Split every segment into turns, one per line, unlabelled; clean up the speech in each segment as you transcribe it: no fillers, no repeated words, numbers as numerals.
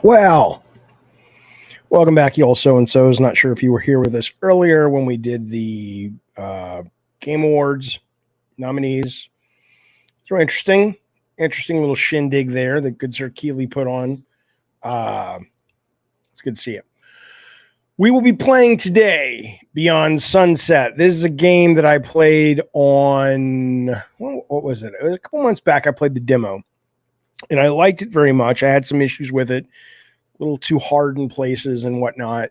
Well, welcome back, you all so-and-sos. Not sure if you were here with us earlier when we did the Game Awards nominees. It's really interesting. Interesting little shindig there that good Sir Keeley put on. It's good to see you. We will be playing today Beyond Sunset. This is a game that I played on, what was it? It was a couple months back. I played the demo, and I liked it very much. I had some issues with it. A little too hard in places and whatnot.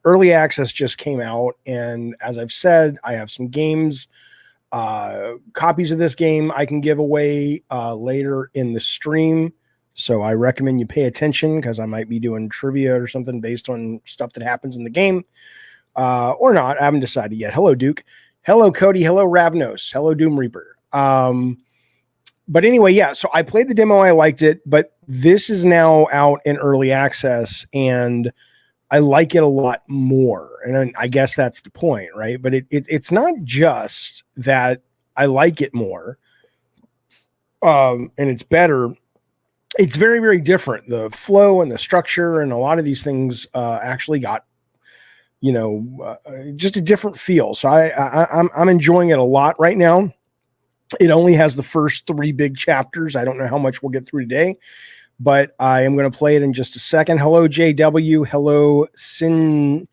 Early access just came out, and as I've said, I have some games, copies of this game I can give away later in the stream. So I recommend you pay attention because I might be doing trivia or something based on stuff that happens in the game or not. I haven't decided yet. Hello, Duke. Hello, Cody. Hello, Ravnos. Hello, Doom Reaper. But anyway, yeah, so I played the demo. I liked it, but this is now out in early access, and I like it a lot more. And I guess that's the point, right? But it's not just that I like it more and it's better. It's very, very different. The flow and the structure and a lot of these things actually got, just a different feel. So I'm enjoying it a lot right now. It only has the first 3 big chapters. I don't know how much we'll get through today, but I am going to play it in just a second. Hello, JW. Hello, Shinzo.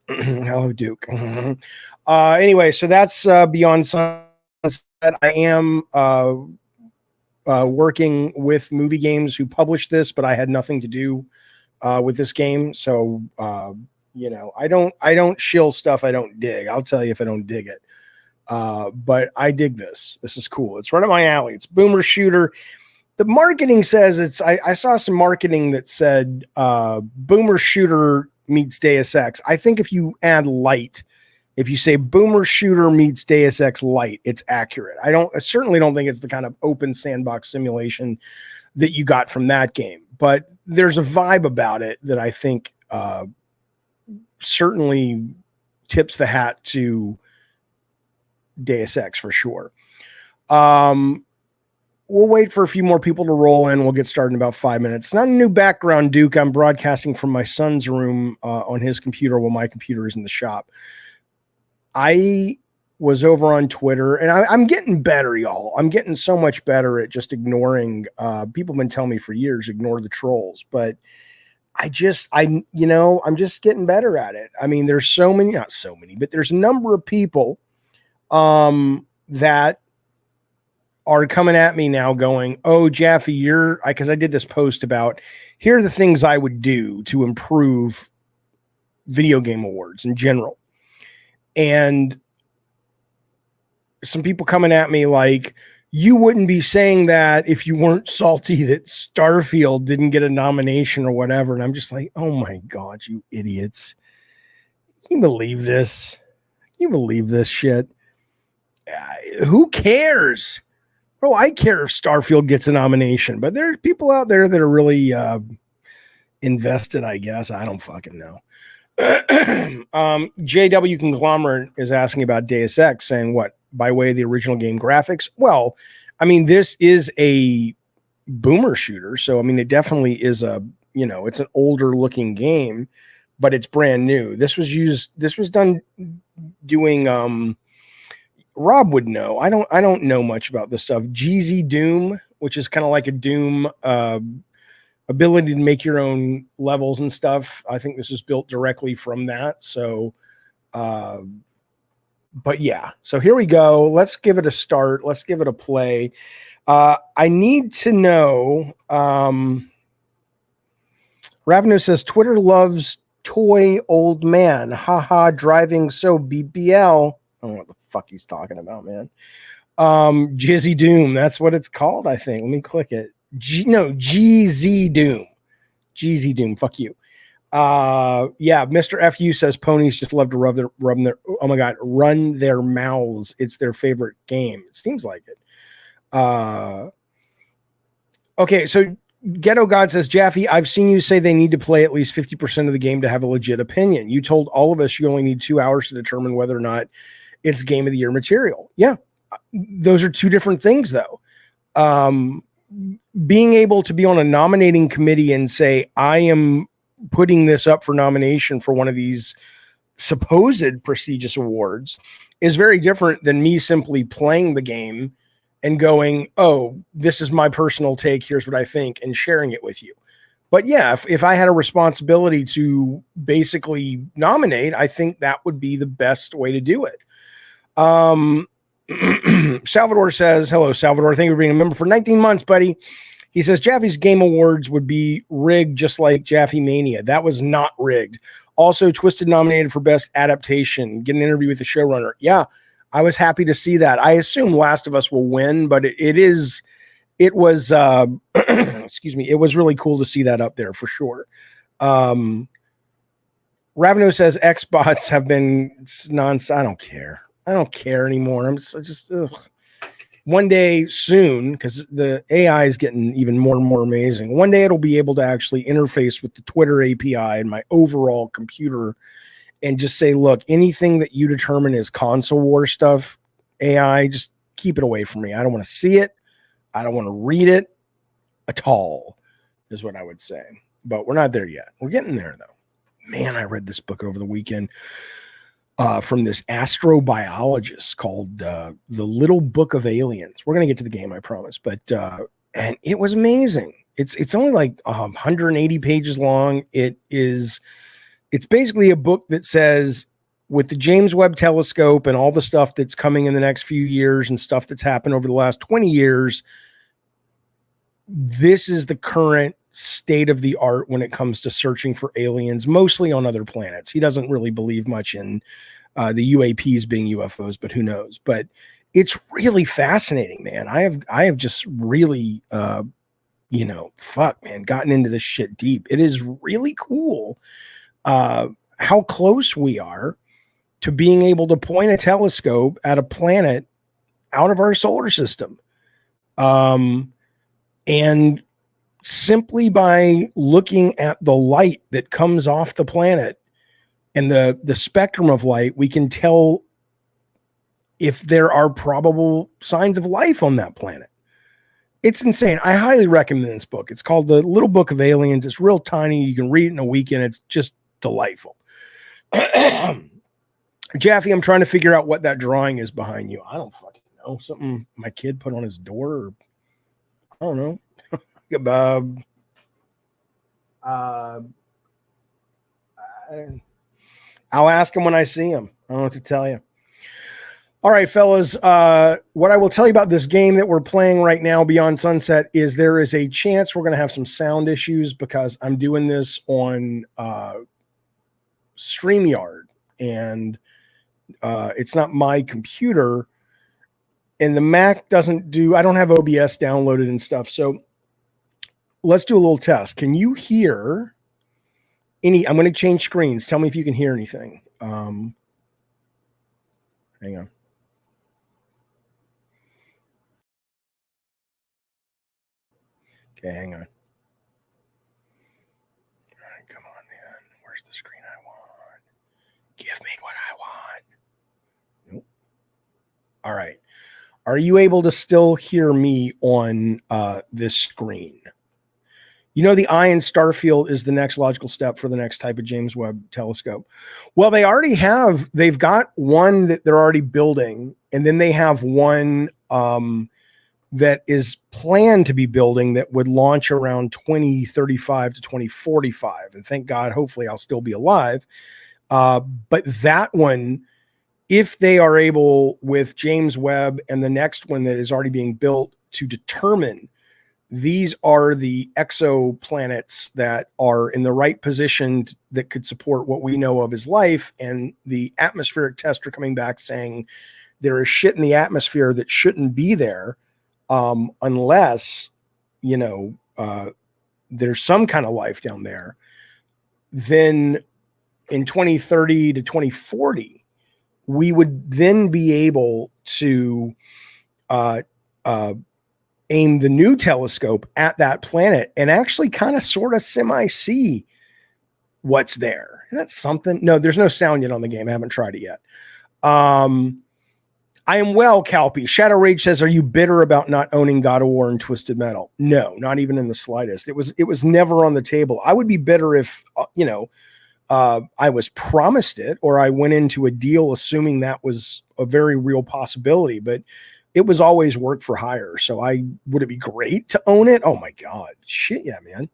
Hello, Duke. Anyway, so that's Beyond Sunset. I am working with Movie Games who published this, but I had nothing to do with this game. So, I don't shill stuff I don't dig. I'll tell you if I don't dig it. But I dig this. This is cool. It's right up my alley. It's boomer shooter. The marketing says I saw some marketing that said boomer shooter meets Deus Ex. I think if you add light, if you say boomer shooter meets Deus Ex light, it's accurate. I certainly don't think it's the kind of open sandbox simulation that you got from that game, but there's a vibe about it that I think certainly tips the hat to Deus Ex for sure. We'll wait for a few more people to roll in. We'll get started in about 5 minutes. It's not a new background, Duke. I'm broadcasting from my son's room on his computer while my computer is in the shop. I was over on Twitter, and I'm getting better, y'all. I'm getting so much better at just ignoring. People have been telling me for years, ignore the trolls, but I'm just getting better at it. I mean, there's not so many, but there's a number of people that are coming at me now going, oh, Jaffe, because I did this post about, here are the things I would do to improve video game awards in general. And some people coming at me like, you wouldn't be saying that if you weren't salty that Starfield didn't get a nomination or whatever. And I'm just like, oh my God, you idiots. You believe this? You believe this shit? Who cares? Bro, I care if Starfield gets a nomination, but there are people out there that are really invested, I guess. I don't fucking know. JW Conglomerate is asking about Deus Ex, saying what, by way of the original game graphics? Well, I mean, this is a boomer shooter, so I mean, it definitely is it's an older looking game, but it's brand new. This was done doing Rob would know. I don't know much about this stuff. GZ Doom, which is kind of like a Doom ability to make your own levels and stuff. I think this is built directly from that. So, but yeah. So here we go. Let's give it a start. Let's give it a play. I need to know. Ravno says Twitter loves toy old man. Haha, driving so BBL. I don't know what the fuck he's talking about, man. Jizzy Doom, that's what it's called, I think. Let me click it. GZ Doom. GZ Doom, fuck you. Yeah, Mr. FU says ponies just love to run their mouths. It's their favorite game. It seems like it. Okay, so Ghetto God says, Jaffe, I've seen you say they need to play at least 50% of the game to have a legit opinion. You told all of us you only need 2 hours to determine whether or not it's game of the year material. Yeah, those are two different things, though. being able to be on a nominating committee and say, I am putting this up for nomination for one of these supposed prestigious awards is very different than me simply playing the game and going, oh, this is my personal take. Here's what I think, and sharing it with you. But yeah, if I had a responsibility to basically nominate, I think that would be the best way to do it. Salvador says, hello, Salvador. Thank you for being a member for 19 months, buddy. He says Jaffe's Game Awards would be rigged just like Jaffe Mania. That was not rigged. Also, Twisted nominated for Best Adaptation. Get an interview with the showrunner. Yeah, I was happy to see that. I assume Last of Us will win, but it was excuse me, it was really cool to see that up there for sure. Raveno says Xbots have been nonsense. I don't care. I don't care anymore. I'm just one day soon, because the AI is getting even more and more amazing. One day it'll be able to actually interface with the Twitter API and my overall computer and just say, look, anything that you determine is console war stuff, AI, just keep it away from me. I don't want to see it. I don't want to read it at all, is what I would say. But we're not there yet. We're getting there, though. Man, I read this book over the weekend from this astrobiologist called The Little Book of Aliens. We're going to get to the game, I promise. But and it was amazing. It's only like 180 pages long. It's basically a book that says, with the James Webb Telescope and all the stuff that's coming in the next few years and stuff that's happened over the last 20 years, this is the current state of the art when it comes to searching for aliens, mostly on other planets. He doesn't really believe much in the UAPs being UFOs, but who knows? But it's really fascinating, man. I have just really, gotten into this shit deep. It is really cool how close we are to being able to point a telescope at a planet out of our solar system. And simply by looking at the light that comes off the planet and the spectrum of light, we can tell if there are probable signs of life on that planet. It's insane. I highly recommend this book. It's called The Little Book of Aliens. It's real tiny. You can read it in a weekend. It's just delightful. Jaffe, I'm trying to figure out what that drawing is behind you. I don't fucking know. Something my kid put on his door, or I don't know. I'll ask him when I see him. I don't know what to tell you. All right, fellas. What I will tell you about this game that we're playing right now, Beyond Sunset, is there is a chance we're going to have some sound issues because I'm doing this on StreamYard, and it's not my computer, and the Mac doesn't do, I don't have OBS downloaded and stuff. So let's do a little test. Can you hear any, I'm going to change screens. Tell me if you can hear anything. Hang on. Okay, hang on. All right, come on, man. Where's the screen I want? Give me what I want. Nope. All right. Are you able to still hear me on this screen? You know, the Ion Starfield is the next logical step for the next type of James Webb telescope. Well, they've got one that they're already building, and then they have one that is planned to be building that would launch around 2035 to 2045. And thank God, hopefully I'll still be alive. But that one, if they are able with James Webb and the next one that is already being built to determine these are the exoplanets that are in the right position that could support what we know of as life, and the atmospheric tests are coming back saying there is shit in the atmosphere that shouldn't be there unless, there's some kind of life down there. Then in 2030 to 2040, we would then be able to aim the new telescope at that planet and actually kind of sort of semi-see what's there. And that's something. No, there's no sound yet on the game. I haven't tried it yet. I am well, Calpy. Shadow Rage says, are you bitter about not owning God of War and Twisted Metal? No, not even in the slightest. It was never on the table. I would be bitter if, I was promised it, or I went into a deal assuming that was a very real possibility, but it was always work for hire. So would it be great to own it? Oh my God. Shit. Yeah, man.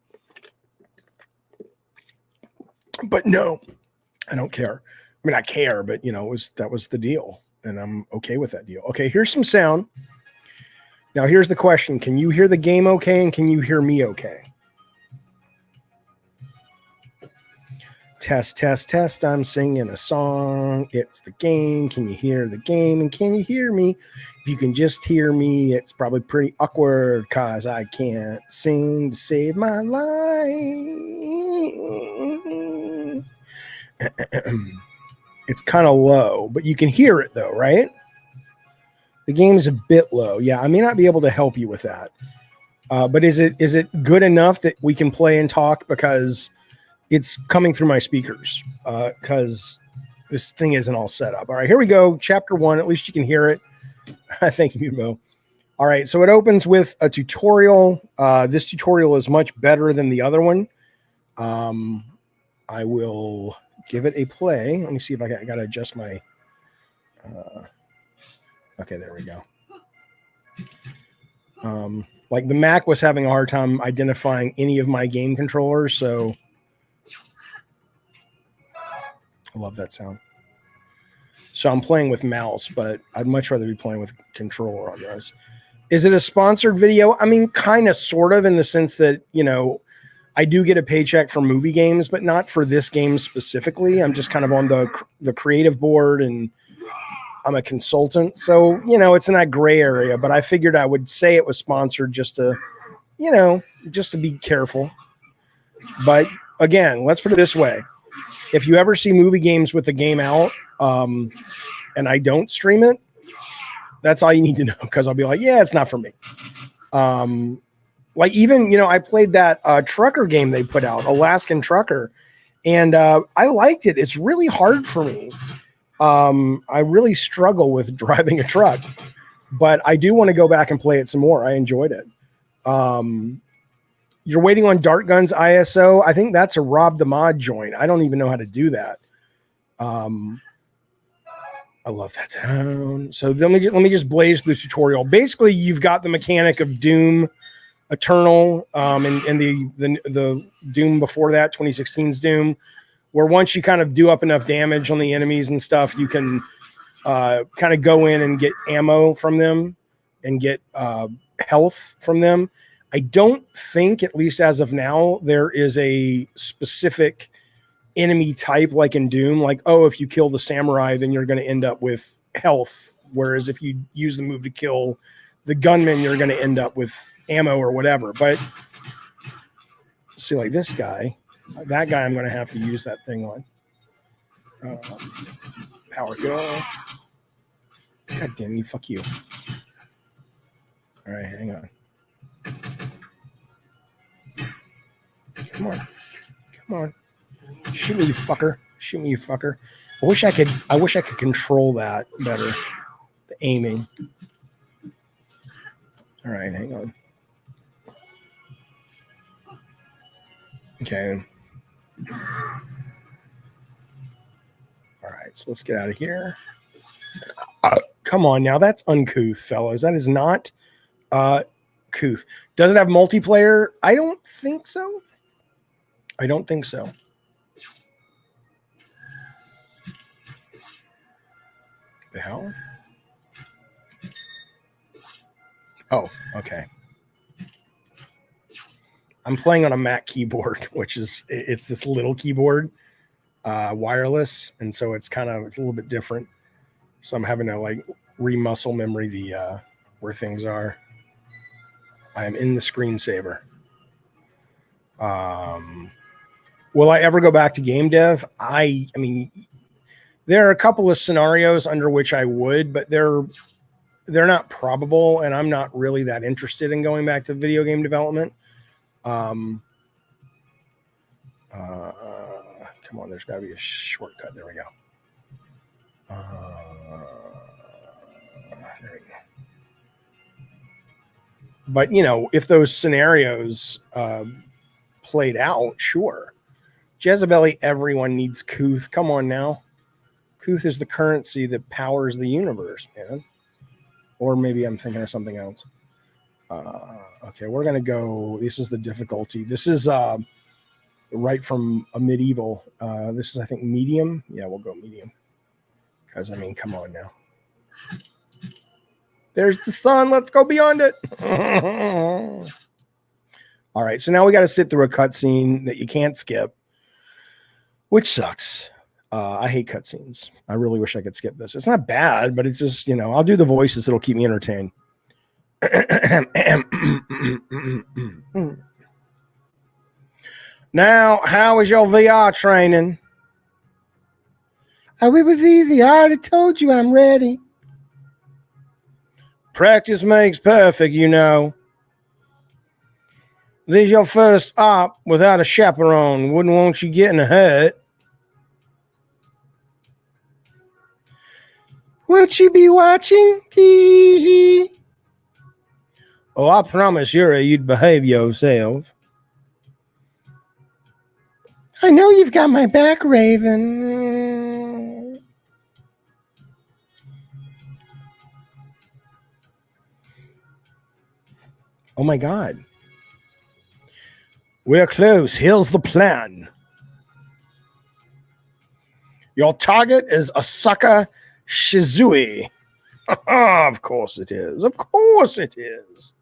But no, I don't care. I mean, I care, but that was the deal, and I'm okay with that deal. Okay. Here's some sound. Now here's the question. Can you hear the game okay? And can you hear me okay? Test, test, test. I'm singing a song. It's the game. Can you hear the game? And can you hear me? If you can just hear me, it's probably pretty awkward because I can't sing to save my life. It's kind of low, but you can hear it though, right? The game is a bit low. Yeah, I may not be able to help you with that. But is it good enough that we can play and talk? Because it's coming through my speakers because this thing isn't all set up. All right, here we go. Chapter 1. At least you can hear it. Thank you, Mo. All right, so it opens with a tutorial. This tutorial is much better than the other one. I will give it a play. Let me see if I got to adjust my... okay, there we go. Like the Mac was having a hard time identifying any of my game controllers, so... I love that sound. So I'm playing with mouse, but I'd much rather be playing with controller on this. Is it a sponsored video? I mean, kind of, sort of, in the sense that, I do get a paycheck for movie games, but not for this game specifically. I'm just kind of on the creative board, and I'm a consultant. So, it's in that gray area, but I figured I would say it was sponsored just to be careful. But again, let's put it this way. If you ever see movie games with the game out, and I don't stream it, that's all you need to know, because I'll be like, yeah, it's not for me. Like even, I played that trucker game they put out, Alaskan Trucker, and I liked it. It's really hard for me. I really struggle with driving a truck, but I do want to go back and play it some more. I enjoyed it. You're waiting on Dart Gun's ISO. I think that's a Rob the Mod joint. I don't even know how to do that. I love that sound. So let me just blaze through the tutorial. Basically, you've got the mechanic of Doom Eternal, and the Doom before that, 2016's Doom, where once you kind of do up enough damage on the enemies and stuff, you can kind of go in and get ammo from them and get health from them. I don't think, at least as of now, there is a specific enemy type like in Doom, like, oh, if you kill the samurai, then you're going to end up with health. Whereas if you use the move to kill the gunman, you're going to end up with ammo or whatever. But see, like this guy, that guy, I'm going to have to use that thing on. Power go. God damn you, fuck you. All right, hang on. Come on. Shoot me, you fucker. I wish I could control that better. The aiming. All right, hang on. Okay. All right, so let's get out of here. Come on now, that's uncouth, fellas. That is not couth. Does it have multiplayer? I don't think so. The hell? Oh, okay. I'm playing on a Mac keyboard, it's this little keyboard, wireless, and so it's a little bit different. So I'm having to like re-muscle memory the where things are. I am in the screensaver. Will I ever go back to game dev? I mean, there are a couple of scenarios under which I would, but they're not probable, and I'm not really that interested in going back to video game development. Come on, there's got to be a shortcut. There we go. But, you know, if those scenarios played out, sure. Jezebel, everyone needs Kuth. Come on now. Kuth is the currency that powers the universe, man. Or maybe I'm thinking of something else. Okay, we're going to go. This is the difficulty. This is right from a medieval. This is, I think, medium. Yeah, we'll go medium. Because, I mean, come on now. There's the sun. Let's go beyond it. All right, so now we got to sit through a cutscene that you can't skip, which sucks. I hate cutscenes. I really wish I could skip this. It's not bad, but it's just, you know, I'll do the voices that'll keep me entertained. Now, how is your VR training? Oh, it was easy. I already told you I'm ready. Practice makes perfect, you know. This is your first op without a chaperone. Wouldn't want you getting hurt. Won't you be watching? Oh, I promise Yuri you'd behave yourself. I know you've got my back, Raven. Oh my God. We're close. Here's the plan. Your target is Asaka Shizui. Of course it is. Of course it is.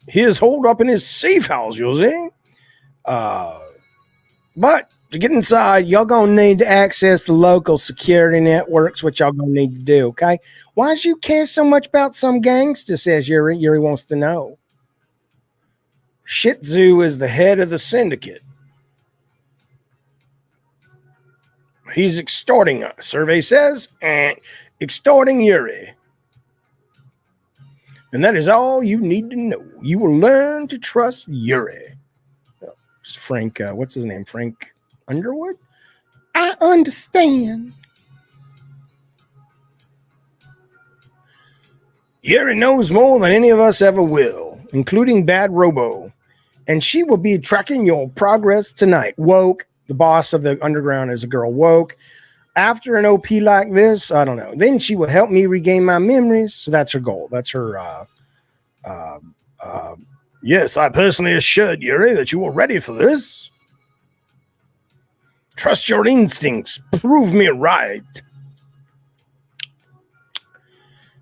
He is holed up in his safe house, you'll see. But to get inside, y'all gonna need to access the local security networks, which y'all gonna need to do, okay? Why do you care so much about some gangster, says Yuri. Yuri wants to know. Shitzu is the head of the syndicate. He's extorting us, survey says. Extorting Yuri. And that is all you need to know. You will learn to trust Yuri. Frank, what's his name? Frank Underwood? I understand. Yuri knows more than any of us ever will, including Bad Robo. And she will be tracking your progress tonight. Woke, the boss of the underground, is a girl. Woke. After an OP like this, I don't know. Then she will help me regain my memories. So that's her goal. That's her. Yes, I personally assured Yuri that you were ready for this. Trust your instincts. Prove me right.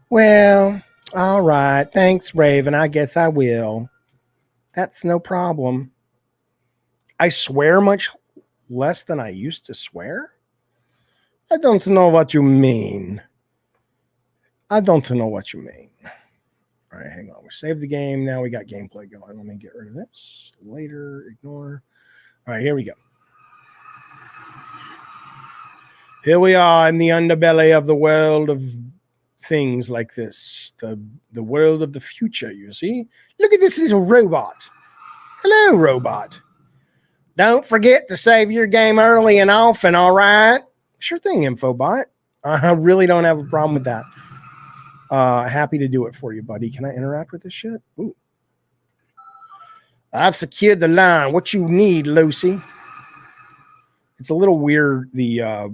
Well, all right. Thanks, Raven. I guess I will. That's no problem. I swear much less than I used to swear. I don't know what you mean. I don't know what you mean. All right, hang on. We saved the game. Now we got gameplay going. Let me get rid of this. Later, ignore. All right, here we go. Here we are in the underbelly of the world of things like this. The world of the future, you see? Look at this little robot. Hello, robot. Don't forget to save your game early and often, all right? Sure thing, Infobot. I really don't have a problem with that. Happy to do it for you, buddy. Can I interact with this shit? Ooh. I've secured the line. What you need, Lucy? It's a little weird. To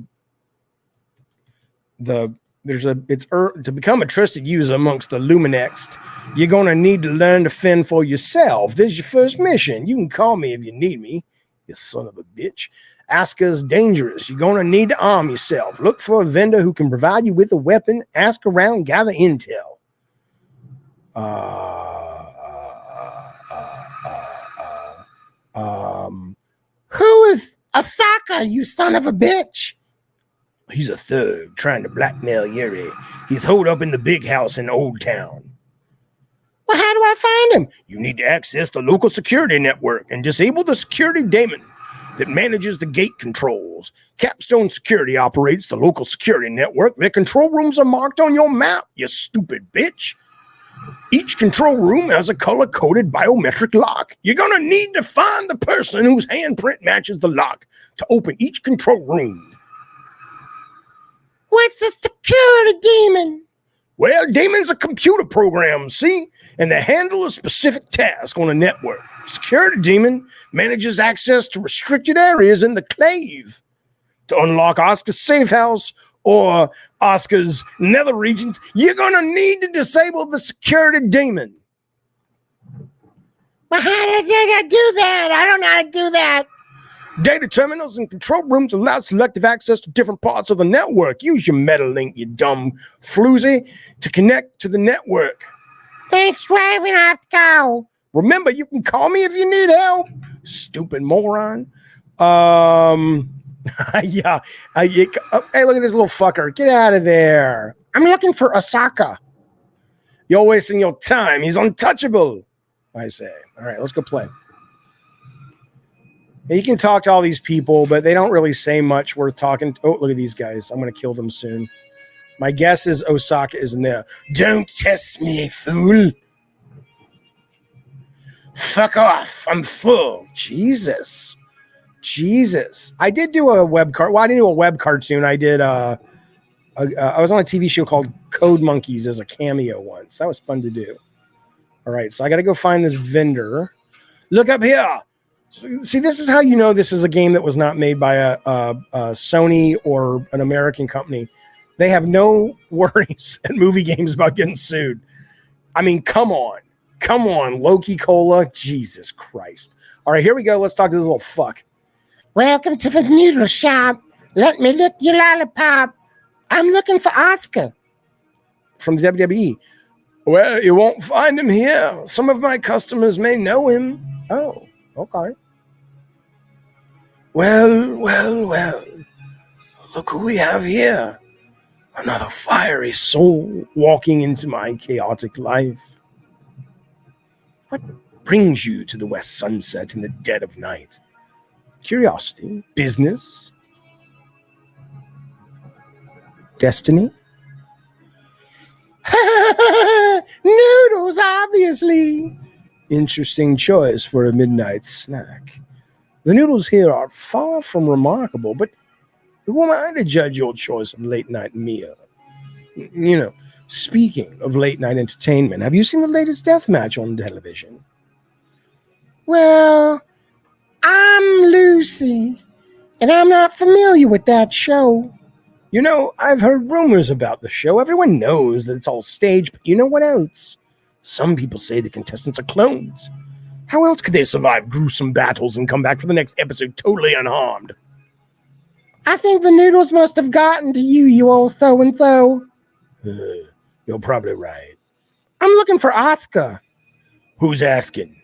become a trusted user amongst the Luminext, you're gonna need to learn to fend for yourself. This is your first mission. You can call me if you need me, you son of a bitch. Aska's dangerous. You're going to need to arm yourself. Look for a vendor who can provide you with a weapon. Ask around, gather intel. Who is Asaka, you son of a bitch? He's a thug trying to blackmail Yuri. He's holed up in the big house in Old Town. Well, how do I find him? You need to access the local security network and disable the security daemon that manages the gate controls. Capstone Security operates the local security network. Their control rooms are marked on your map, you stupid bitch. Each control room has a color-coded biometric lock. You're going to need to find the person whose handprint matches the lock to open each control room. What's a security demon? Well, daemons are computer programs, see? And they handle a specific task on a network. Security demon manages access to restricted areas in the clave. To unlock Oscar's safe house or Oscar's nether regions, you're going to need to disable the security demon.
But how did I do that? I don't know how to do that.
Data terminals and control rooms allow selective access to different parts of the network. Use your MetaLink, you dumb floozy, to connect to the network.
Thanks, Raven. I have to go.
Remember, you can call me if you need help. Stupid moron. Yeah. Hey, look at this little fucker. Get out of there. I'm looking for Osaka. You're wasting your time. He's untouchable, I say. All right, let's go play. You can talk to all these people, but they don't really say much worth talking. Oh, look at these guys. I'm going to kill them soon. My guess is Osaka isn't there. Don't test me, fool. Fuck off. I'm full. Jesus. I did do a web card. Well, I didn't do a web cartoon. I did. I was on a TV show called Code Monkeys as a cameo once. That was fun to do. All right, so I got to go find this vendor. Look up here. See, this is how you know this is a game that was not made by a Sony or an American company. They have no worries at movie games about getting sued. I mean, come on, Loki Cola, Jesus Christ! All right, here we go. Let's talk to this little fuck.
Welcome to the noodle shop. Let me lick your lollipop. I'm looking for Oscar.
From the WWE. Well, you won't find him here. Some of my customers may know him. Oh, okay. Well. Look who we have here. Another fiery soul walking into my chaotic life. What brings you to the West Sunset in the dead of night? Curiosity? Business? Destiny?
Noodles, obviously.
Interesting choice for a midnight snack. The noodles here are far from remarkable, but who am I to judge your choice of late night meal? You know, speaking of late night entertainment, have you seen the latest death match on television?
Well, I'm Lucy, and I'm not familiar with that show.
You know, I've heard rumors about the show. Everyone knows that it's all staged, but you know what else? Some people say the contestants are clones. How else could they survive gruesome battles and come back for the next episode totally unharmed?
I think the noodles must have gotten to you old so-and-so.
You're probably right.
I'm looking for Oscar.
Who's asking?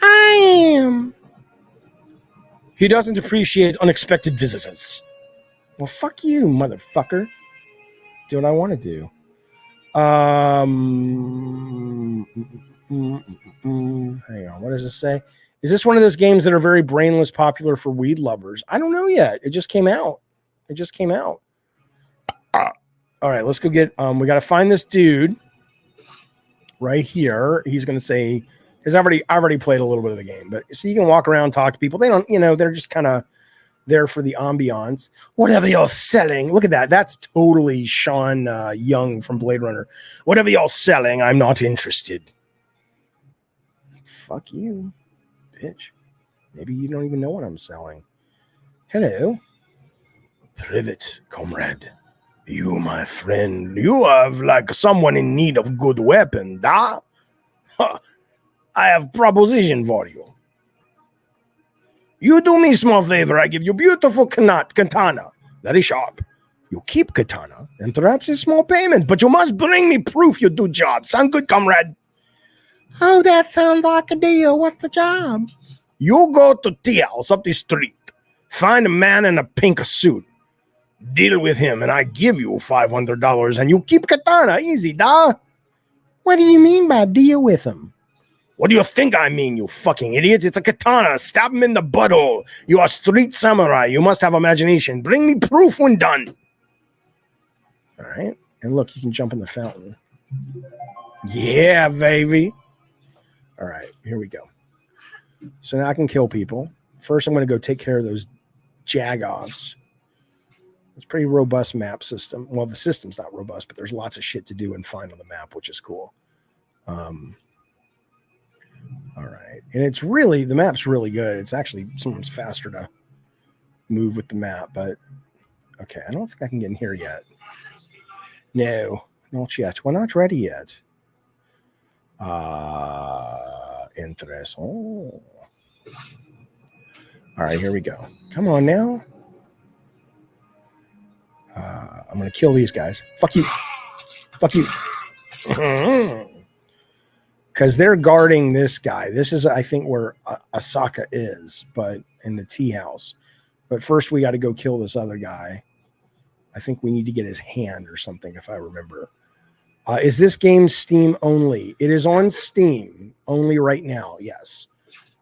I am.
He doesn't appreciate unexpected visitors. Well, fuck you, motherfucker. Do what I want to do. Hang on, what does it say? Is this one of those games that are very brainless, popular for weed lovers? I don't know yet. It just came out. All right, let's go get. We got to find this dude right here. He's going to say, because I already played a little bit of the game, but so you can walk around, talk to people. They don't, they're just kind of there for the ambiance. Whatever you're selling, look at that. That's totally Sean Young from Blade Runner. Whatever you're selling, I'm not interested. Fuck you, bitch. Maybe you don't even know what I'm selling. Hello. Privet, comrade. You, my friend, you have like someone in need of good weapon, da? Huh. I have proposition for you. You do me small favor, I give you beautiful katana, very sharp. You keep katana, and perhaps a small payment, but you must bring me proof you do job. Sound good, comrade?
Oh, that sounds like a deal. What's the job?
You go to tea house up the street, find a man in a pink suit, deal with him, and I give you $500, and you keep katana, easy, da?
What do you mean by deal with him?
What do you think I mean, you fucking idiot? It's a katana. Stab him in the butthole. You are street samurai. You must have imagination. Bring me proof when done. All right. And look, you can jump in the fountain. Yeah, baby. All right. Here we go. So now I can kill people. First, I'm going to go take care of those jagoffs. It's a pretty robust map system. Well, the system's not robust, but there's lots of shit to do and find on the map, which is cool. All right. And it's really, the map's really good. It's actually sometimes faster to move with the map, but okay. I don't think I can get in here yet. No, not yet. We're not ready yet. Interesting. All right, here we go. Come on now. I'm going to kill these guys. Fuck you. Fuck you. Because they're guarding this guy. This is, I think, where Asaka is, but in the tea house. But first, we got to go kill this other guy. I think we need to get his hand or something, if I remember. Is this game Steam only? It is on Steam only right now, yes.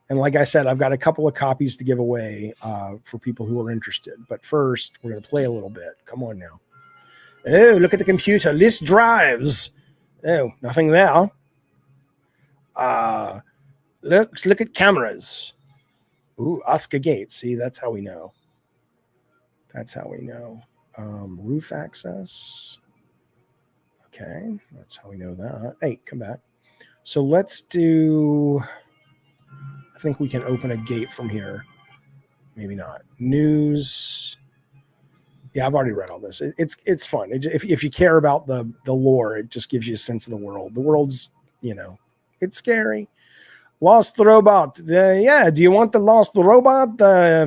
And like I said, I've got a couple of copies to give away for people who are interested. But first, we're going to play a little bit. Come on now. Oh, look at the computer. List drives. Oh, nothing there. Look at cameras. Ooh, Oscar Gate. See, that's how we know. That's how we know. Roof access. Okay, that's how we know that. Hey, come back. So let's do... I think we can open a gate from here. Maybe not. News. Yeah, I've already read all this. It's fun. If you care about the lore, it just gives you a sense of the world. The world's, it's scary. Lost robot. Yeah, do you want the lost robot?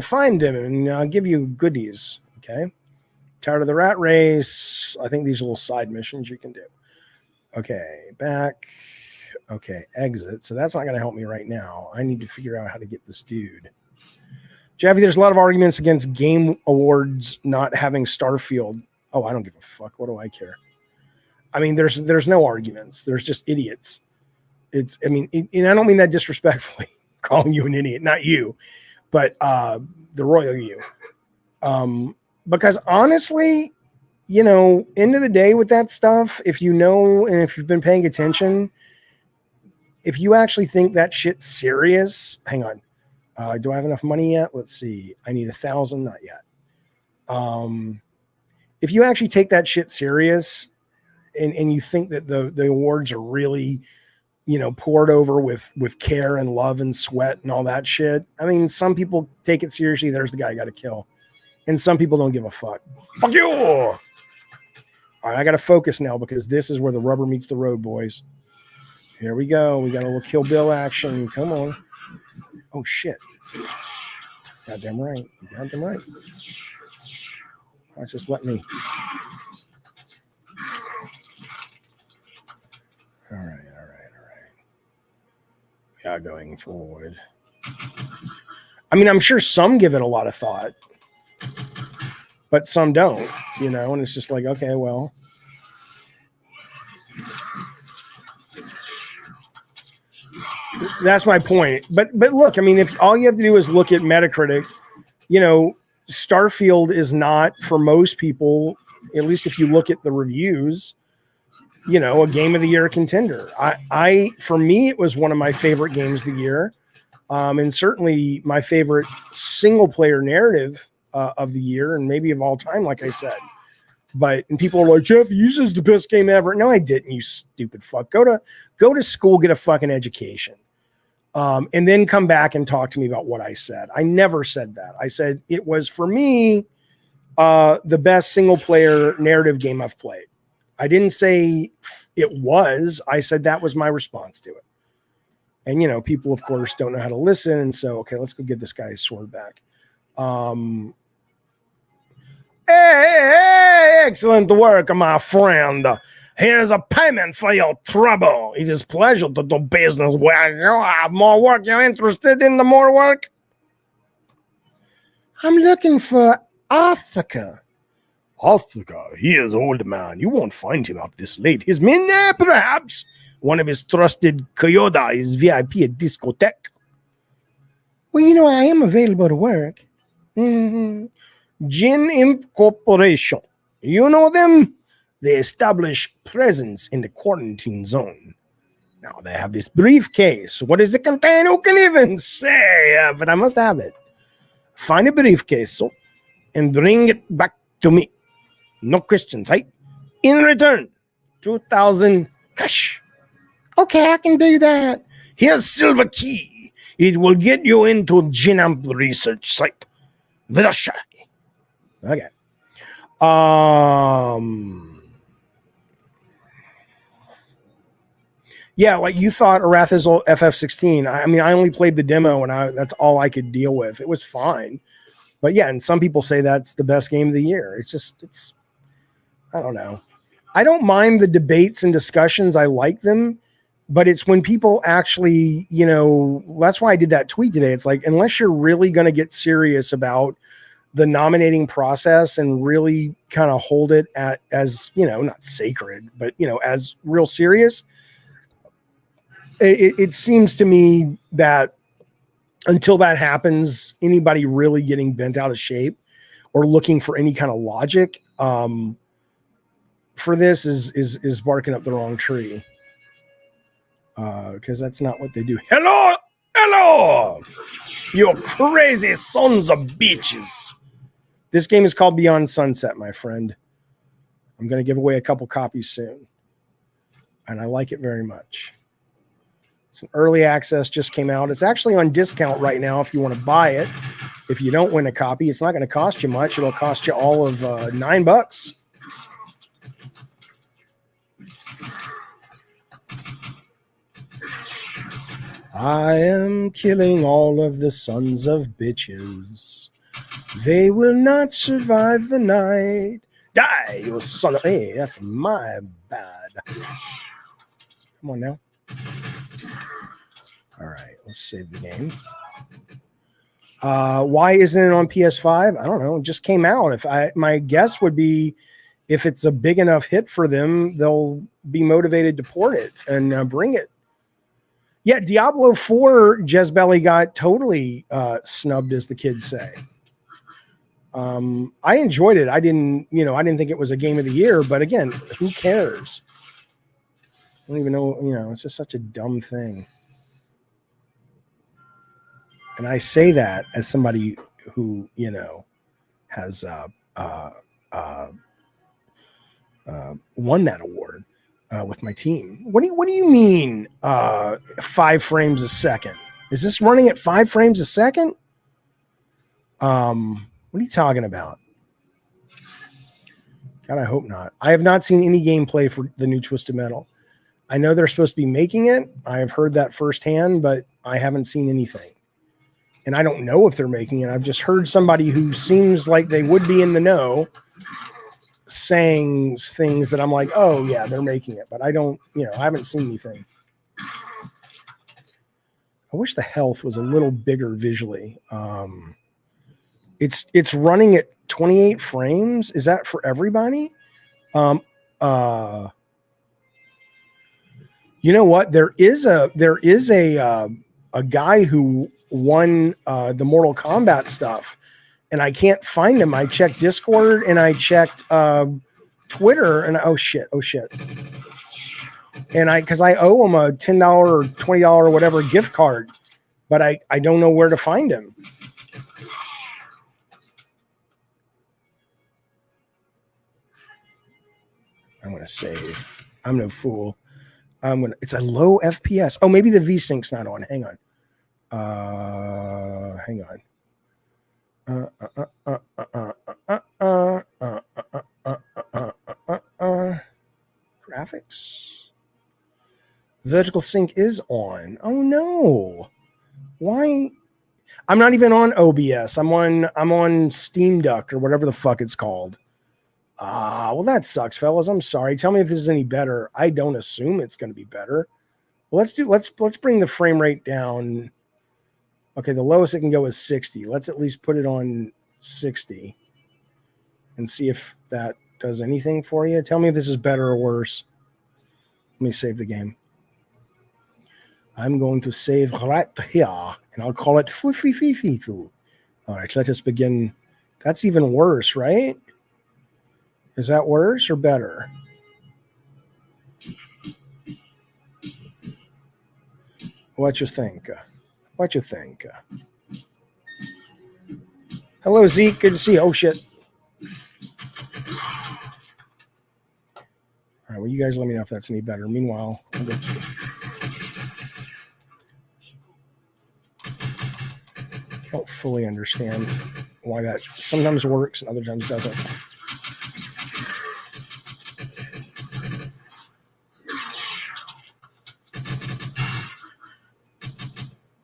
Find him and I'll give you goodies. Okay. Tired of the rat race. I think these are little side missions you can do. Okay, back. Okay, exit. So that's not going to help me right now. I need to figure out how to get this dude. Jaffe, there's a lot of arguments against Game Awards not having Starfield. Oh, I don't give a fuck. What do I care? I mean, there's no arguments. There's just idiots. And I don't mean that disrespectfully, calling you an idiot, not you, but the royal you. Because honestly, end of the day with that stuff, if you know, and if you've been paying attention, if you actually think that shit's serious, hang on. Do I have enough money yet? Let's see. I need 1,000. Not yet. If you actually take that shit serious and you think that the awards are really, poured over with care and love and sweat and all that shit. I mean, some people take it seriously. There's the guy I got to kill. And some people don't give a fuck. Fuck you! All right, I got to focus now because this is where the rubber meets the road, boys. Here we go. We got a little Kill Bill action. Come on. Oh, shit. Goddamn right. Goddamn right. Just let me. All right. We are going forward. I mean, I'm sure some give it a lot of thought. But some don't, and it's just like, okay, well. That's my point. But look, I mean, if all you have to do is look at Metacritic, Starfield is not, for most people, at least if you look at the reviews, a Game of the Year contender. For me, it was one of my favorite games of the year. And certainly my favorite single player narrative of the year and maybe of all time, like I said. And people are like, Jeff, this is the best game ever. No, I didn't, you stupid fuck. Go to school, get a fucking education. And then come back and talk to me about what I said. I never said that. I said it was, for me, the best single player narrative game I've played. I didn't say it was. I said that was my response to it. And, people, of course, don't know how to listen. And so, okay, let's go give this guy his sword back. Hey, excellent work, my friend. Here's a payment for your trouble. It is a pleasure to do business where you have more work. You're interested in the more work?
I'm looking for Arthur.
Arthur, he is old man. You won't find him out this late. His men, perhaps. One of his trusted Kyoda is VIP at discotheque.
Well, I am available to work.
Mm-hmm. Gin Incorporation. You know them? They establish presence in the quarantine zone. Now they have this briefcase. What does it contain? Who can even say? But I must have it. Find a briefcase and bring it back to me. No questions, hey? In return, 2,000 cash.
Okay, I can do that.
Here's silver key. It will get you into Ginamp research site. Very shy. Okay. Yeah, like you thought Arathis FF16. I mean, I only played the demo and that's all I could deal with. It was fine. But yeah, and some people say that's the best game of the year. It's I don't know. I don't mind the debates and discussions. I like them. But it's when people actually, that's why I did that tweet today. It's like, unless you're really going to get serious about the nominating process and really kind of hold it as, not sacred, but, as real serious, it seems to me that until that happens, anybody really getting bent out of shape or looking for any kind of logic for this is barking up the wrong tree. Because that's not what they do. Hello, you crazy sons of bitches. This game is called Beyond Sunset, my friend. I'm going to give away a couple copies soon. And I like it very much. It's an early access, just came out. It's actually on discount right now if you want to buy it. If you don't win a copy, it's not going to cost you much. It'll cost you all of $9. I am killing all of the sons of bitches. They will not survive the night. Die, you son of... Hey, that's my bad. Come on now. All right, let's save the game. Why isn't it on PS5? I don't know. It just came out. My guess would be if it's a big enough hit for them, they'll be motivated to port it and bring it. Yeah, Diablo 4 Jezbelly got totally snubbed, as the kids say. I enjoyed it. I didn't think it was a game of the year, but again, who cares? I don't even know, it's just such a dumb thing. And I say that as somebody who, has won that award. With my team. What do you mean 5 frames a second? Is this running at 5 frames a second? What are you talking about? God, I hope not. I have not seen any gameplay for the new Twisted Metal. I know they're supposed to be making it. I have heard that firsthand, but I haven't seen anything. And I don't know if they're making it. I've just heard somebody who seems like they would be in the know saying things that I'm like, oh yeah, they're making it, but I don't, I haven't seen anything. I wish the health was a little bigger visually. It's running at 28 frames. Is that for everybody? You know what? There is a guy who won the Mortal Kombat stuff. And I can't find him. I checked Discord and I checked Twitter and oh shit. And because I owe him a $10 or $20 or whatever gift card, but I don't know where to find him. I'm going to save. I'm no fool. It's a low FPS. Oh, maybe the V-Sync's not on. Hang on. Hang on. Graphics. Vertical sync is on. Oh no. Why? I'm not even on OBS. I'm on Steam Duck or whatever the fuck it's called. Well that sucks, fellas. I'm sorry. Tell me if this is any better. I don't assume it's going to be better. Well, let's bring the frame rate down. Okay, the lowest it can go is 60. Let's at least put it on 60 and see if that does anything for you. Tell me if this is better or worse. Let me save the game. I'm going to save right here, and I'll call it foo. All right, let us begin. That's even worse, right? Is that worse or better? What you think? What you think? Hello, Zeke. Good to see you. Oh, shit. You guys let me know if that's any better. Meanwhile, I don't fully understand why that sometimes works and other times doesn't.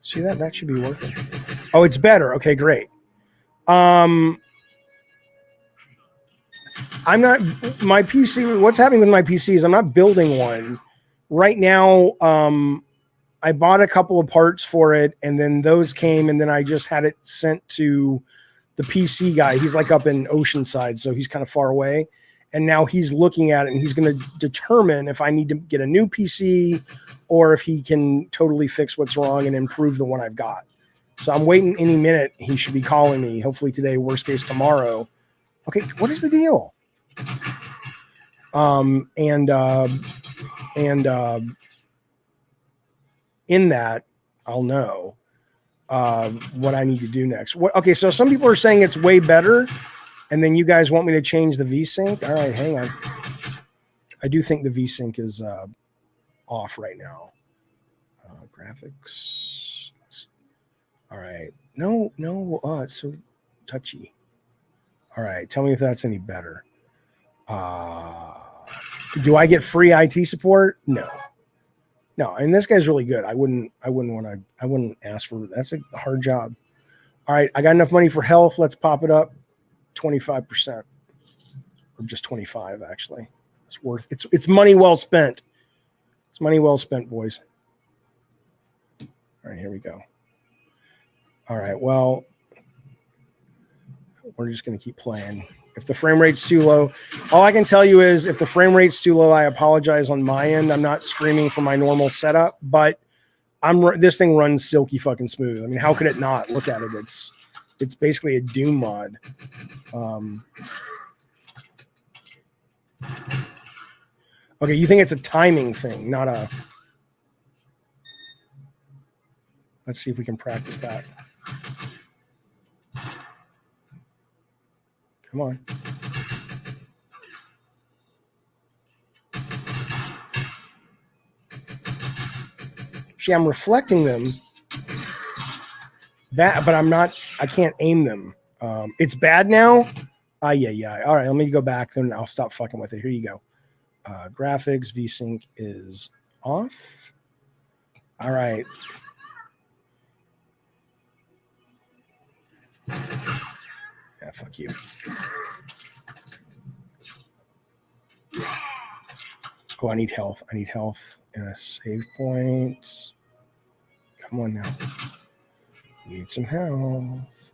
See that? That should be working. Oh, it's better. Okay, great. I'm not my PC. What's happening with my PC is I'm not building one right now. I bought a couple of parts for it, and then those came, and then I just had it sent to the PC guy. He's like up in Oceanside, so he's kind of far away. And now he's looking at it, and he's going to determine if I need to get a new PC or if he can totally fix what's wrong and improve the one I've got. So I'm waiting any minute. He should be calling me, hopefully today, worst case tomorrow. Okay, what is the deal? In that, I'll know what I need to do next. Okay, so some people are saying it's way better, and then you guys want me to change the VSync. All right, hang on. I do think the VSync is off right now. Graphics. All right. No. It's so touchy. All right. Tell me if that's any better. Do I get free IT support? No. And this guy's really good. I wouldn't ask for it. That's a hard job. All right. I got enough money for health. Let's pop it up 25%, or just 25 actually. It's worth it's money well spent. It's money well spent, boys. All right, here we go. All right, well, we're just going to keep playing. If the frame rate's too low, all I can tell you is if the frame rate's too low, I apologize on my end. I'm not screaming for my normal setup, but this thing runs silky fucking smooth. I mean, how could it not? Look at it. It's basically a Doom mod. Okay, you think it's a timing thing, not a... Let's see if we can practice that. Come on. See, I'm reflecting them. But I can't aim them. It's bad now? Yeah. All right, let me go back, then I'll stop fucking with it. Here you go. Graphics, VSync is off. All right. Yeah, fuck you. Oh, I need health. I need health and a save point. Come on now. Need some health.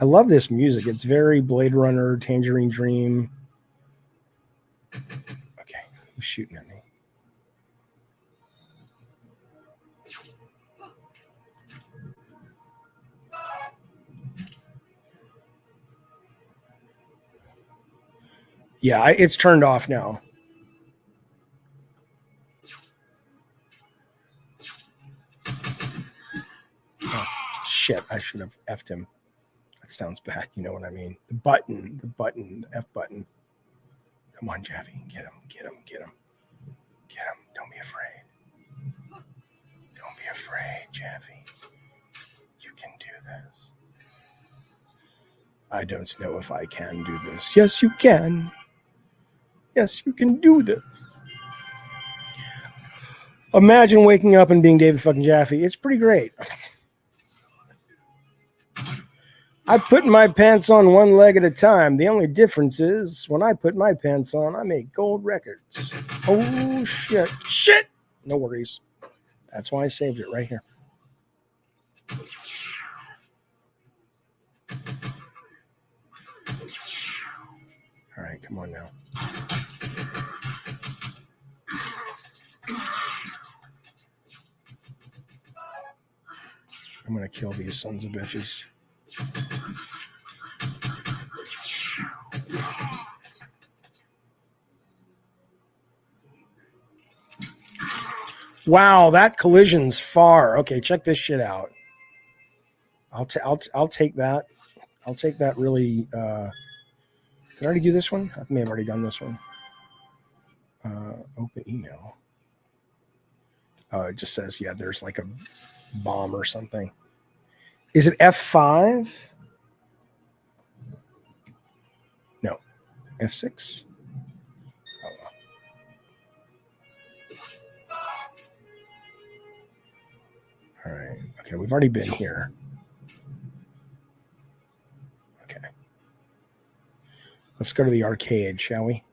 I love this music. It's very Blade Runner, Tangerine Dream. Okay, who's shooting at me? Yeah, it's turned off now. Oh, shit, I should have F'd him. That sounds bad. You know what I mean? The button, the F button. Come on, Jaffe. Get him. Don't be afraid. Don't be afraid, Jaffe. You can do this. I don't know if I can do this. Yes, you can. Yes, you can do this. Imagine waking up and being David fucking Jaffe. It's pretty great. I put my pants on one leg at a time. The only difference is when I put my pants on, I make gold records. Oh, shit. Shit! No worries. That's why I saved it right here. All right, come on now. I'm going to kill these sons of bitches. Wow, that collision's far. Okay, check this shit out. I'll take that. I'll take that really. Did I already do this one? I may have already done this one. Open email. Oh, it just says, yeah, there's like a bomb or something. Is it F5? No. F6? Oh, well. All right. Okay, we've already been here. Okay. Let's go to the arcade, shall we?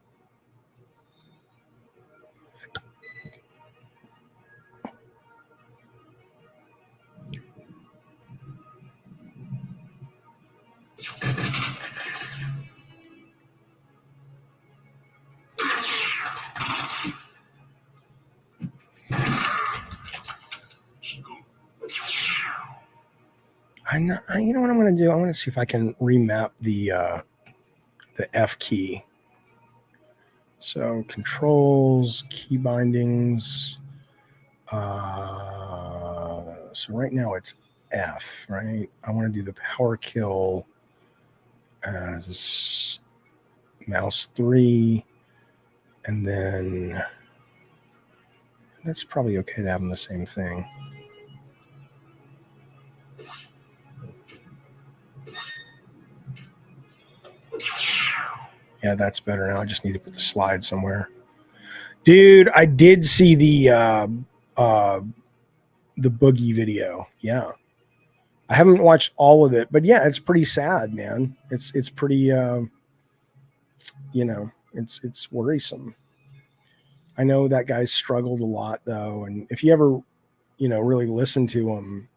You know what I'm going to do? I'm going to see if I can remap the F key. So controls, key bindings. So right now it's F, right? I want to do the power kill as mouse 3, and then that's probably okay to have them the same thing. Yeah, that's better now. I just need to put the slide somewhere. Dude, I did see the Boogie video. Yeah. I haven't watched all of it, but yeah, it's pretty sad, man. It's pretty it's worrisome. I know that guy struggled a lot though, and if you ever, really listen to him,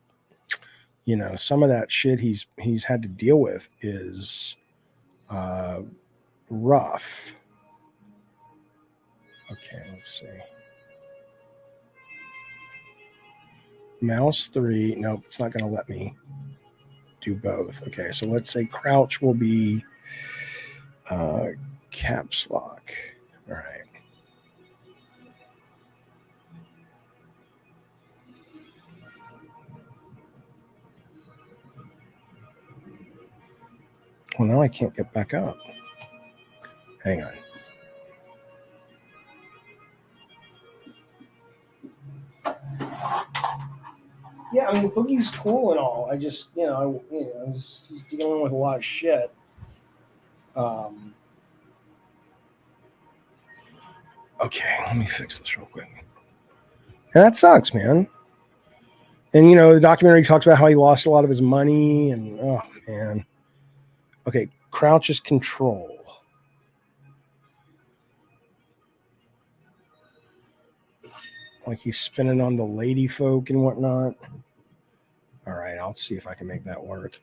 some of that shit he's had to deal with is rough. Okay, let's see. Mouse 3. Nope, it's not going to let me do both. Okay, so let's say crouch will be caps lock. All right. Well, now I can't get back up. Hang on. Yeah, I mean, Boogie's cool and all. I just, he's dealing with a lot of shit. Okay, let me fix this real quick. And that sucks, man. And, the documentary talks about how he lost a lot of his money and, oh, man. Okay, crouch is control. Like he's spinning on the lady folk and whatnot. All right, I'll see if I can make that work.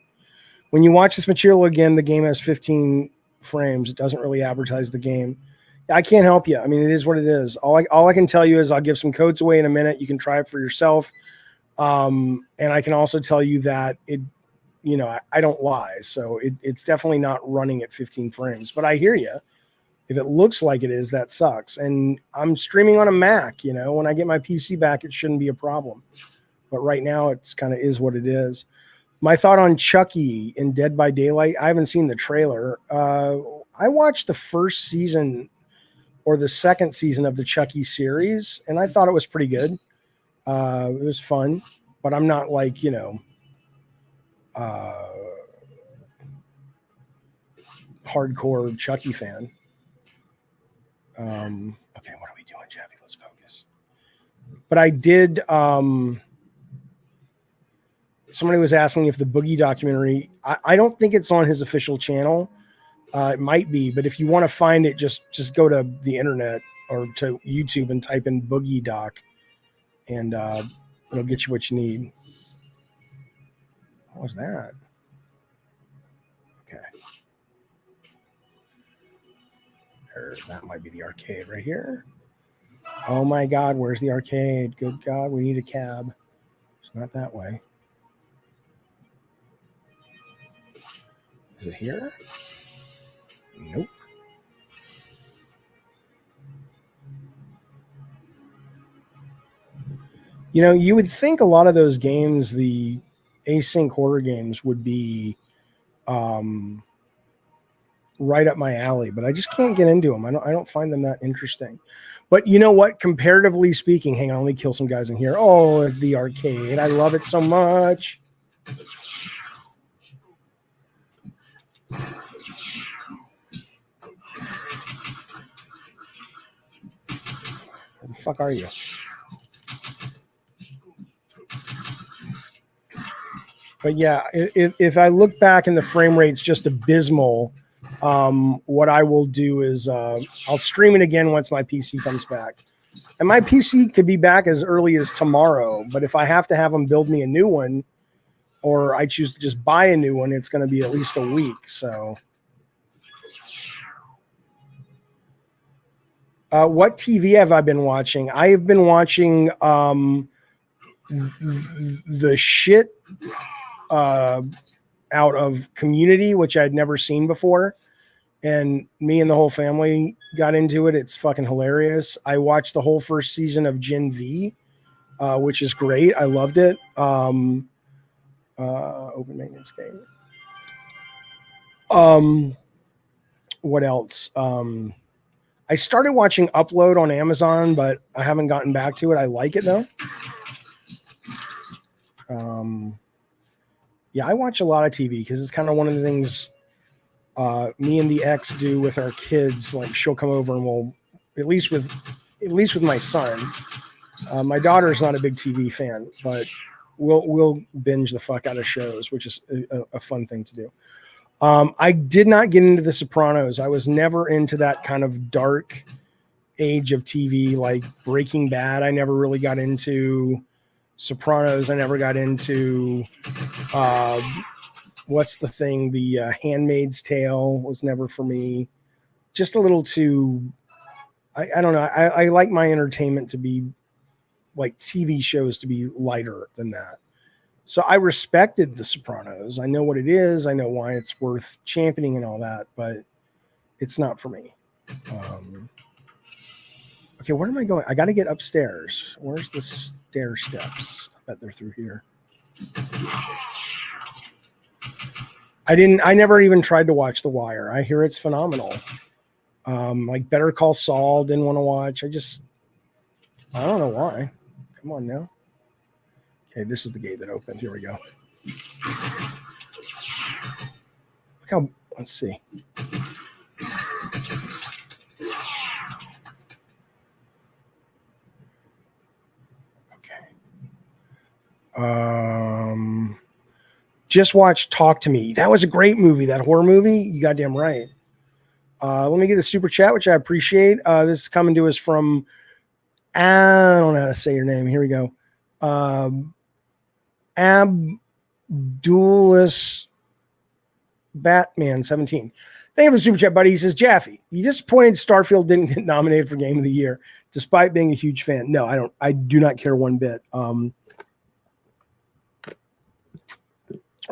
When you watch this material again, the game has 15 frames. It doesn't really advertise the game. I can't help you. I mean, it is what it is. All I can tell you is I'll give some codes away in a minute. You can try it for yourself. And I can also tell you that it, I don't lie. So it's definitely not running at 15 frames. But I hear you. If it looks like it is, that sucks. And I'm streaming on a Mac. When I get my PC back, it shouldn't be a problem. But right now, it's kind of is what it is. My thought on Chucky in Dead by Daylight, I haven't seen the trailer. I watched the first season or the second season of the Chucky series, and I thought it was pretty good. It was fun, but I'm not like, hardcore Chucky fan. Okay, what are we doing, Jaffe? Let's focus. But I did... somebody was asking if the Boogie documentary, I don't think it's on his official channel. It might be, but if you want to find it, just go to the internet or to YouTube and type in Boogie doc, and it'll get you what you need. What was that? Okay. That might be the arcade right here. Oh my God, where's the arcade? Good God, we need a cab. It's not that way. Is it here? Nope. You would think a lot of those games, the async horror games, would be right up my alley, but I just can't get into them. I don't find them that interesting. But you know what? Comparatively speaking, hang on, let me kill some guys in here. Oh, the arcade. I love it so much. Where the fuck are you? But yeah, if I look back and the frame rate's just abysmal, what I will do is I'll stream it again once my PC comes back. And my PC could be back as early as tomorrow, but if I have to have them build me a new one, or I choose to just buy a new one, it's going to be at least a week. So, what TV have I been watching? I have been watching the shit out of Community, which I'd never seen before. And me and the whole family got into it. It's fucking hilarious. I watched the whole first season of Gen V, which is great. I loved it. Open maintenance game. What else? I started watching Upload on Amazon, but I haven't gotten back to it. I like it though. Yeah, I watch a lot of TV because it's kind of one of the things me and the ex do with our kids. Like she'll come over and we'll, at least with my son. My daughter's not a big TV fan, but we'll binge the fuck out of shows, which is a fun thing to do. I did not get into The Sopranos. I was never into that kind of dark age of TV, like Breaking Bad. I never really got into Sopranos. I never got into what's the thing? The Handmaid's Tale was never for me. Just a little too. I don't know. I like my entertainment to be like TV shows to be lighter than that. So I respected The Sopranos. I know what it is. I know why it's worth championing and all that, but it's not for me. Okay, where am I going? I got to get upstairs. Where's the stair steps? I bet they're through here. I never even tried to watch The Wire. I hear it's phenomenal. Like Better Call Saul, didn't want to watch. I don't know why. Come on now. Okay, this is the gate that opened. Here we go. Look how, let's see. Okay. Just watched Talk to Me. That was a great movie, that horror movie. You goddamn right. Let me get the super chat, which I appreciate. This is coming to us from, I don't know how to say your name. Here we go. Abdulus Batman 17. Thank you for the super chat, buddy. He says, Jaffe, you disappointed Starfield didn't get nominated for Game of the Year, despite being a huge fan. No, I don't. I do not care one bit.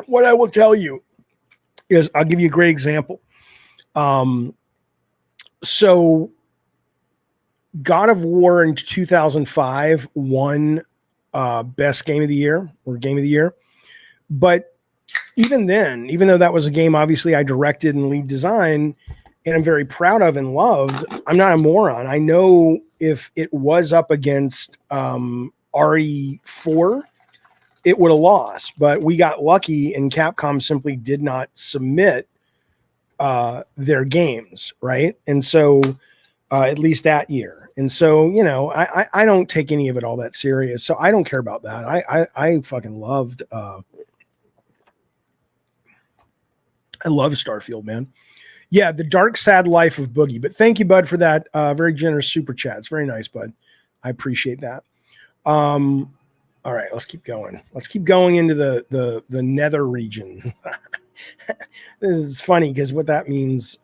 What I will tell you is, I'll give you a great example. So God of War in 2005 won best game of the year or game of the year. But even then, even though that was a game, obviously I directed and lead design and I'm very proud of and loved, I'm not a moron. I know if it was up against RE4, it would have lost, but we got lucky and Capcom simply did not submit their games. Right. And so at least that year. And so, you know, I don't take any of it all that serious. So I don't care about that. I fucking loved, I love Starfield, man. Yeah. The dark, sad life of Boogie, but thank you, bud, for that very generous super chat. It's very nice, bud. I appreciate that. All right, let's keep going. Let's keep going into the nether region. This is funny because what that means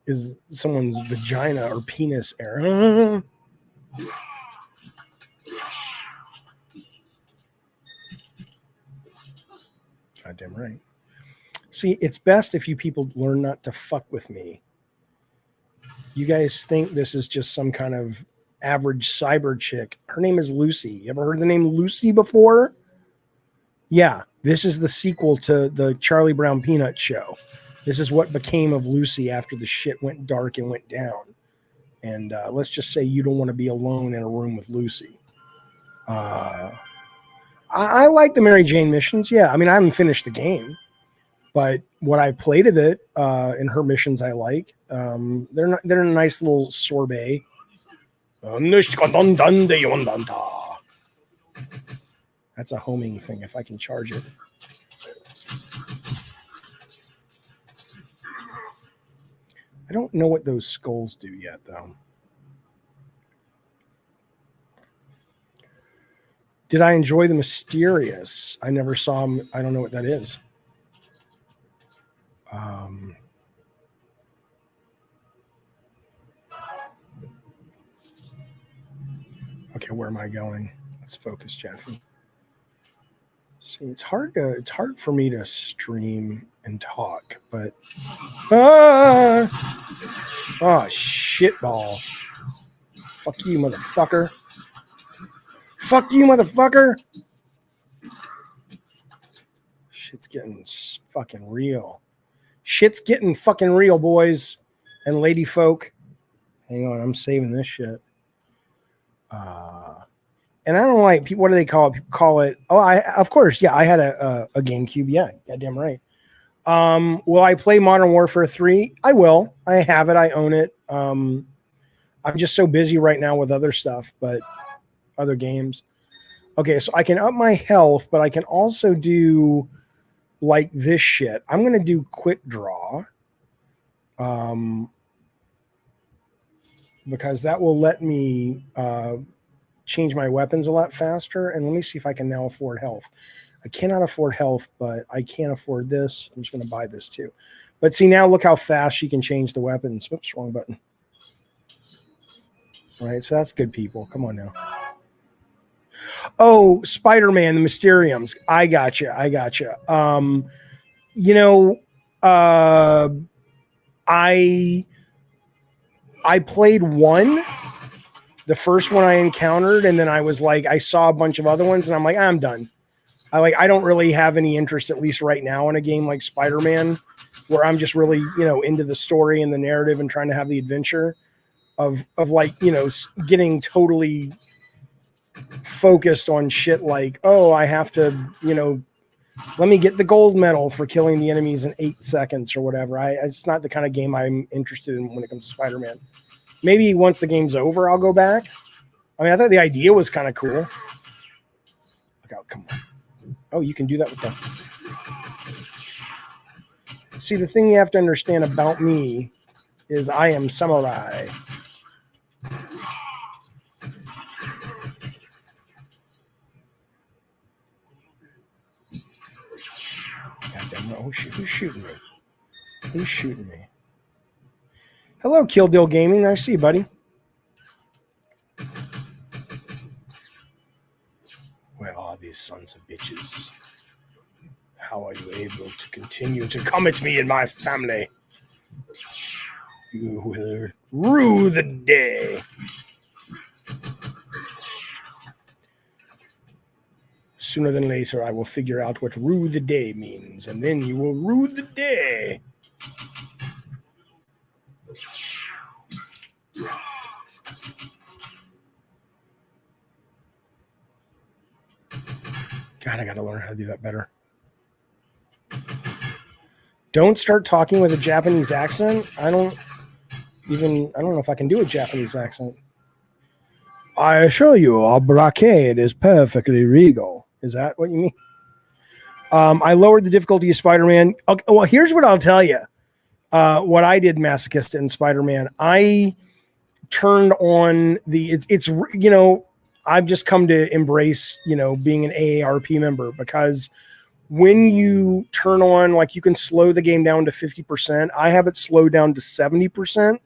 is someone's vagina or penis area. Goddamn right. See, it's best if you people learn not to fuck with me. You guys think this is just some kind of average cyber chick. Her name is Lucy. You ever heard the name Lucy before? Yeah, this is the sequel to the Charlie Brown Peanut show. This is what became of Lucy after the shit went dark and went down. And let's just say you don't want to be alone in a room with Lucy. I like the Mary Jane missions. Yeah, I mean, I haven't finished the game, but what I played of it in her missions, I like. They're a nice little sorbet. That's a homing thing. If I can charge it. I don't know what those skulls do yet, though. Did I enjoy the mysterious? I never saw him. I don't know what that is. Okay, where am I going? Let's focus, Jaffe. See, it's hard for me to stream and talk, but oh shitball. Fuck you, motherfucker. Fuck you, motherfucker. Shit's getting fucking real. Shit's getting fucking real, boys and lady folk. Hang on, I'm saving this shit. And I don't like people. What do they call it? People call it. Oh, of course, yeah. I had a GameCube. Yeah, goddamn right. Will I play Modern Warfare 3? I will. I have it. I own it. I'm just so busy right now with other stuff, but other games. Okay, so I can up my health, but I can also do like this shit. I'm gonna do quick draw. Because that will let me change my weapons a lot faster. And let me see if I can now afford health. I cannot afford health, but I can afford this. I'm just going to buy this too. But see, now look how fast she can change the weapons. Oops, wrong button. All right, so that's good, people. Come on now. Oh, Spider-Man, the Mysteriums. I gotcha. I played one, the first one I encountered, and then I was like, I saw a bunch of other ones, and I'm like, I'm done. I don't really have any interest, at least right now, in a game like Spider-Man, where I'm just really, into the story and the narrative and trying to have the adventure of getting totally focused on shit like, oh, I have to, let me get the gold medal for killing the enemies in 8 seconds or whatever. It's not the kind of game I'm interested in when it comes to Spider-Man. Maybe once the game's over, I'll go back. I mean, I thought the idea was kind of cool. Look out, come on. Oh, you can do that with that. See, the thing you have to understand about me is I am samurai. Oh, who's shooting me? Who's shooting me? Hello, Kill Deal Gaming. Nice to see you, buddy. Where are these sons of bitches? How are you able to continue to come at me and my family? You will rue the day. Sooner than later, I will figure out what rue the day means, and then you will rue the day. God, I got to learn how to do that better. Don't start talking with a Japanese accent. I don't know if I can do a Japanese accent. I assure you, our brocade is perfectly regal. Is that what you mean? I lowered the difficulty of Spider-Man. Okay, well, here's what I'll tell you. What I did, Masochist in Spider-Man, I turned on I've just come to embrace, being an AARP member, because when you turn on, you can slow the game down to 50%. I have it slowed down to 70%,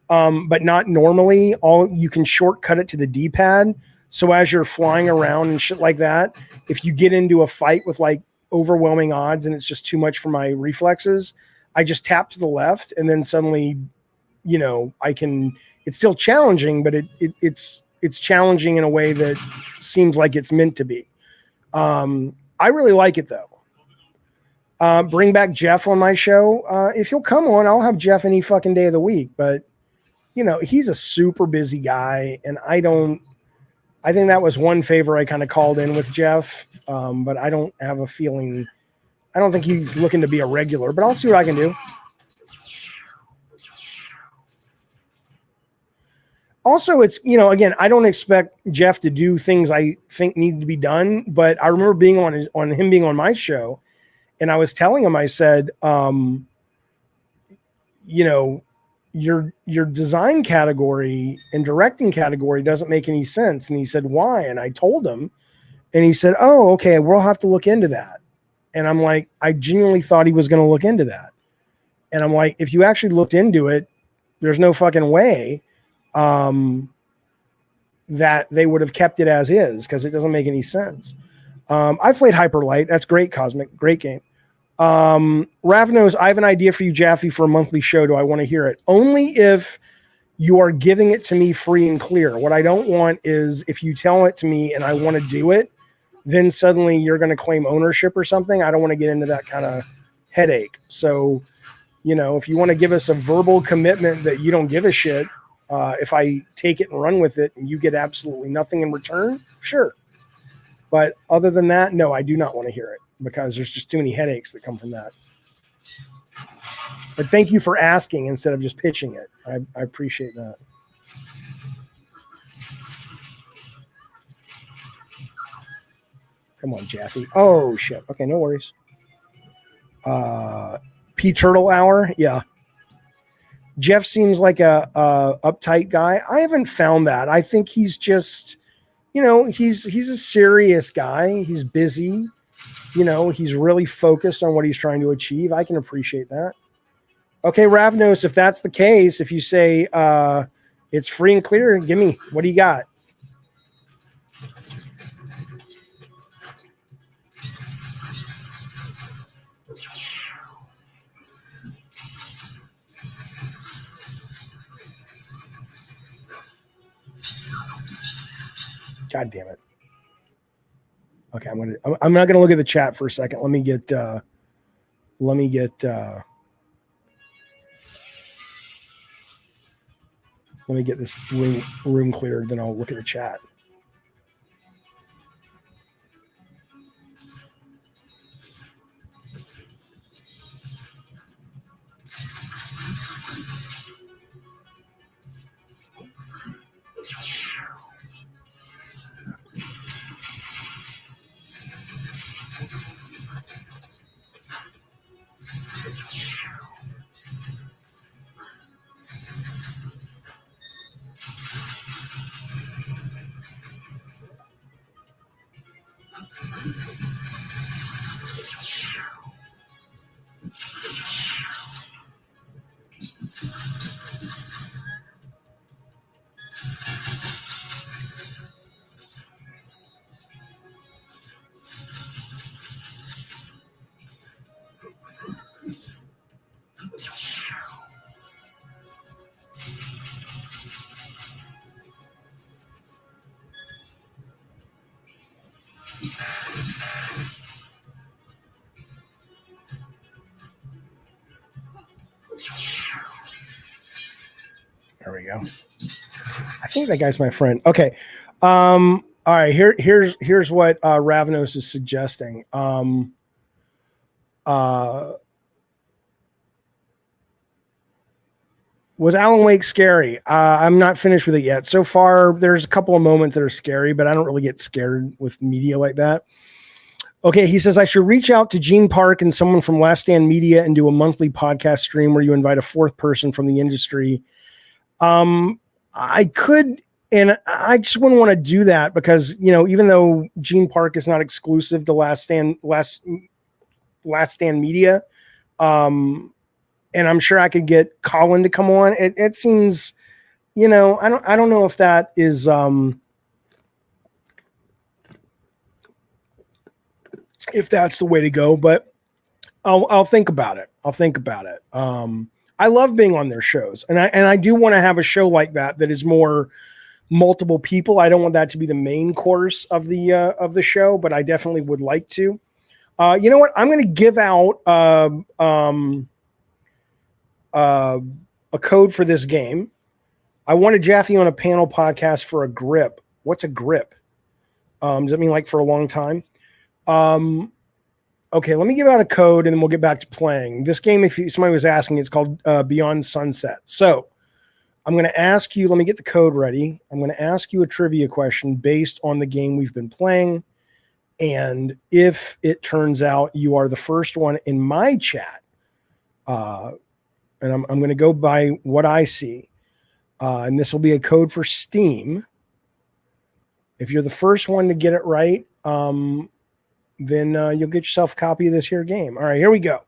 but not normally. You can shortcut it to the D-pad. So as you're flying around and shit like that, if you get into a fight with overwhelming odds and it's just too much for my reflexes, I just tap to the left, and then suddenly, I can. It's still challenging, but it's challenging in a way that seems like it's meant to be. I really like it though. Bring back Jeff on my show. If he'll come on, I'll have Jeff any fucking day of the week. But, you know, he's a super busy guy. And I think that was one favor I kind of called in with Jeff. But I don't have a feeling. I don't think he's looking to be a regular, but I'll see what I can do. Also, it's, you know, again, I don't expect Jeff to do things I think need to be done, but I remember being on him being on my show, and I was telling him, I said, you know, your design category and directing category doesn't make any sense. And he said, why? And I told him, and he said, oh, okay, we'll have to look into that. And I'm like, I genuinely thought he was going to look into that. And I'm like, if you actually looked into it, there's no fucking way that they would have kept it as is, because it doesn't make any sense. I've played Hyperlight. That's great, Cosmic. Great game. Ravnos, I have an idea for you, Jaffe, for a monthly show. Do I want to hear it? Only if you are giving it to me free and clear. What I don't want is if you tell it to me and I want to do it, then suddenly you're going to claim ownership or something. I don't want to get into that kind of headache. So, you know, if you want to give us a verbal commitment that you don't give a shit, if I take it and run with it and you get absolutely nothing in return, sure. But other than that, no, I do not want to hear it, because there's just too many headaches that come from that. But thank you for asking instead of just pitching it. I appreciate that. Come on, Jaffe. Oh, shit. Okay, no worries. P Turtle Hour. Yeah. Jeff seems like a uptight guy. I haven't found that. I think he's just, you know, he's a serious guy. He's busy. You know, he's really focused on what he's trying to achieve. I can appreciate that. Okay, Ravnos, if that's the case, if you say it's free and clear, give me, what do you got? God damn it. Okay, I'm not gonna look at the chat for a second. Let me get this room cleared, then I'll look at the chat. There we go. I think that guy's my friend. Okay. All right. Here's what Ravnos is suggesting. Was Alan Wake scary? I'm not finished with it yet. So far, there's a couple of moments that are scary, but I don't really get scared with media like that. Okay, he says, I should reach out to Gene Park and someone from Last Stand Media and do a monthly podcast stream where you invite a fourth person from the industry. I could, and I just wouldn't want to do that because, you know, even though Gene Park is not exclusive to Last Stand Media, and I'm sure I could get Colin to come on. It seems, you know, I don't know if that is, if that's the way to go, but I'll think about it. I love being on their shows, and I do want to have a show like that is more multiple people. I don't want that to be the main course of the show, but I definitely would like to. You know what? I'm going to give out a code for this game. I wanted Jaffe on a panel podcast for a grip. What's a grip? Does that mean like for a long time? Okay, let me give out a code and then we'll get back to playing. This game, if somebody was asking, it's called Beyond Sunset. So I'm going to ask you, let me get the code ready. I'm going to ask you a trivia question based on the game we've been playing. And if it turns out you are the first one in my chat, and I'm going to go by what I see, and this will be a code for Steam. If you're the first one to get it right, then you'll get yourself a copy of this here game. All right, here we go.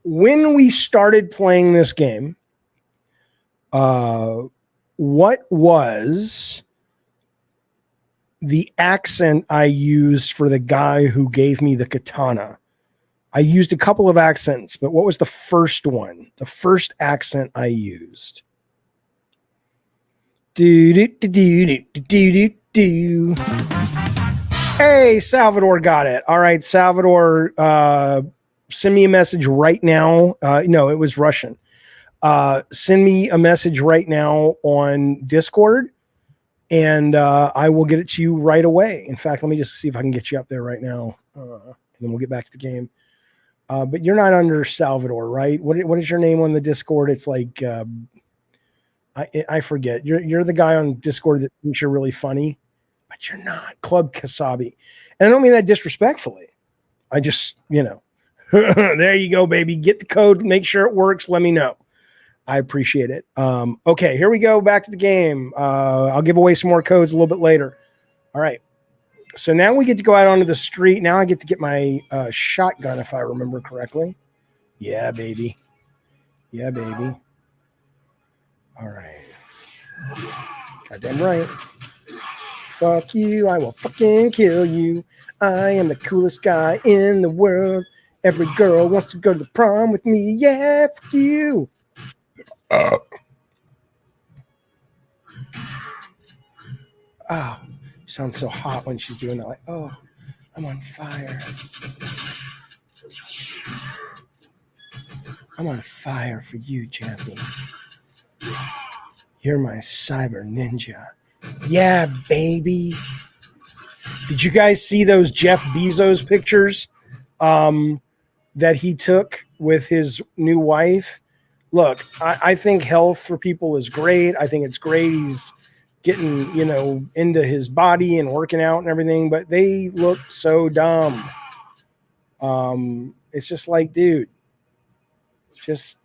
When we started playing this game, what was the accent I used for the guy who gave me the katana? I used a couple of accents, but what was the first one? The first accent I used. Hey, Salvador got it. All right, Salvador, send me a message right now. No, it was Russian. Send me a message right now on Discord, and I will get it to you right away. In fact, let me just see if I can get you up there right now, and then we'll get back to the game. But you're not under Salvador, right? What is your name on the Discord? It's like I forget. You're the guy on Discord that thinks you're really funny, but you're not. Club Kasabi, and I don't mean that disrespectfully. I just, there you go, baby. Get the code. Make sure it works. Let me know. I appreciate it. Okay, here we go. Back to the game. I'll give away some more codes a little bit later. All right. So now we get to go out onto the street. Now I get to get my shotgun, if I remember correctly. Yeah, baby. Yeah, baby. All right. Goddamn right. Fuck you. I will fucking kill you. I am the coolest guy in the world. Every girl wants to go to the prom with me. Yeah, fuck you. Oh, she sounds so hot when she's doing that. Like, oh, I'm on fire. I'm on fire for you, Jaffe. You're my cyber ninja. Yeah, baby. Did you guys see those Jeff Bezos pictures that he took with his new wife? Look, I think health for people is great. I think it's great he's getting, into his body and working out and everything, but they look so dumb. It's just like, dude, just,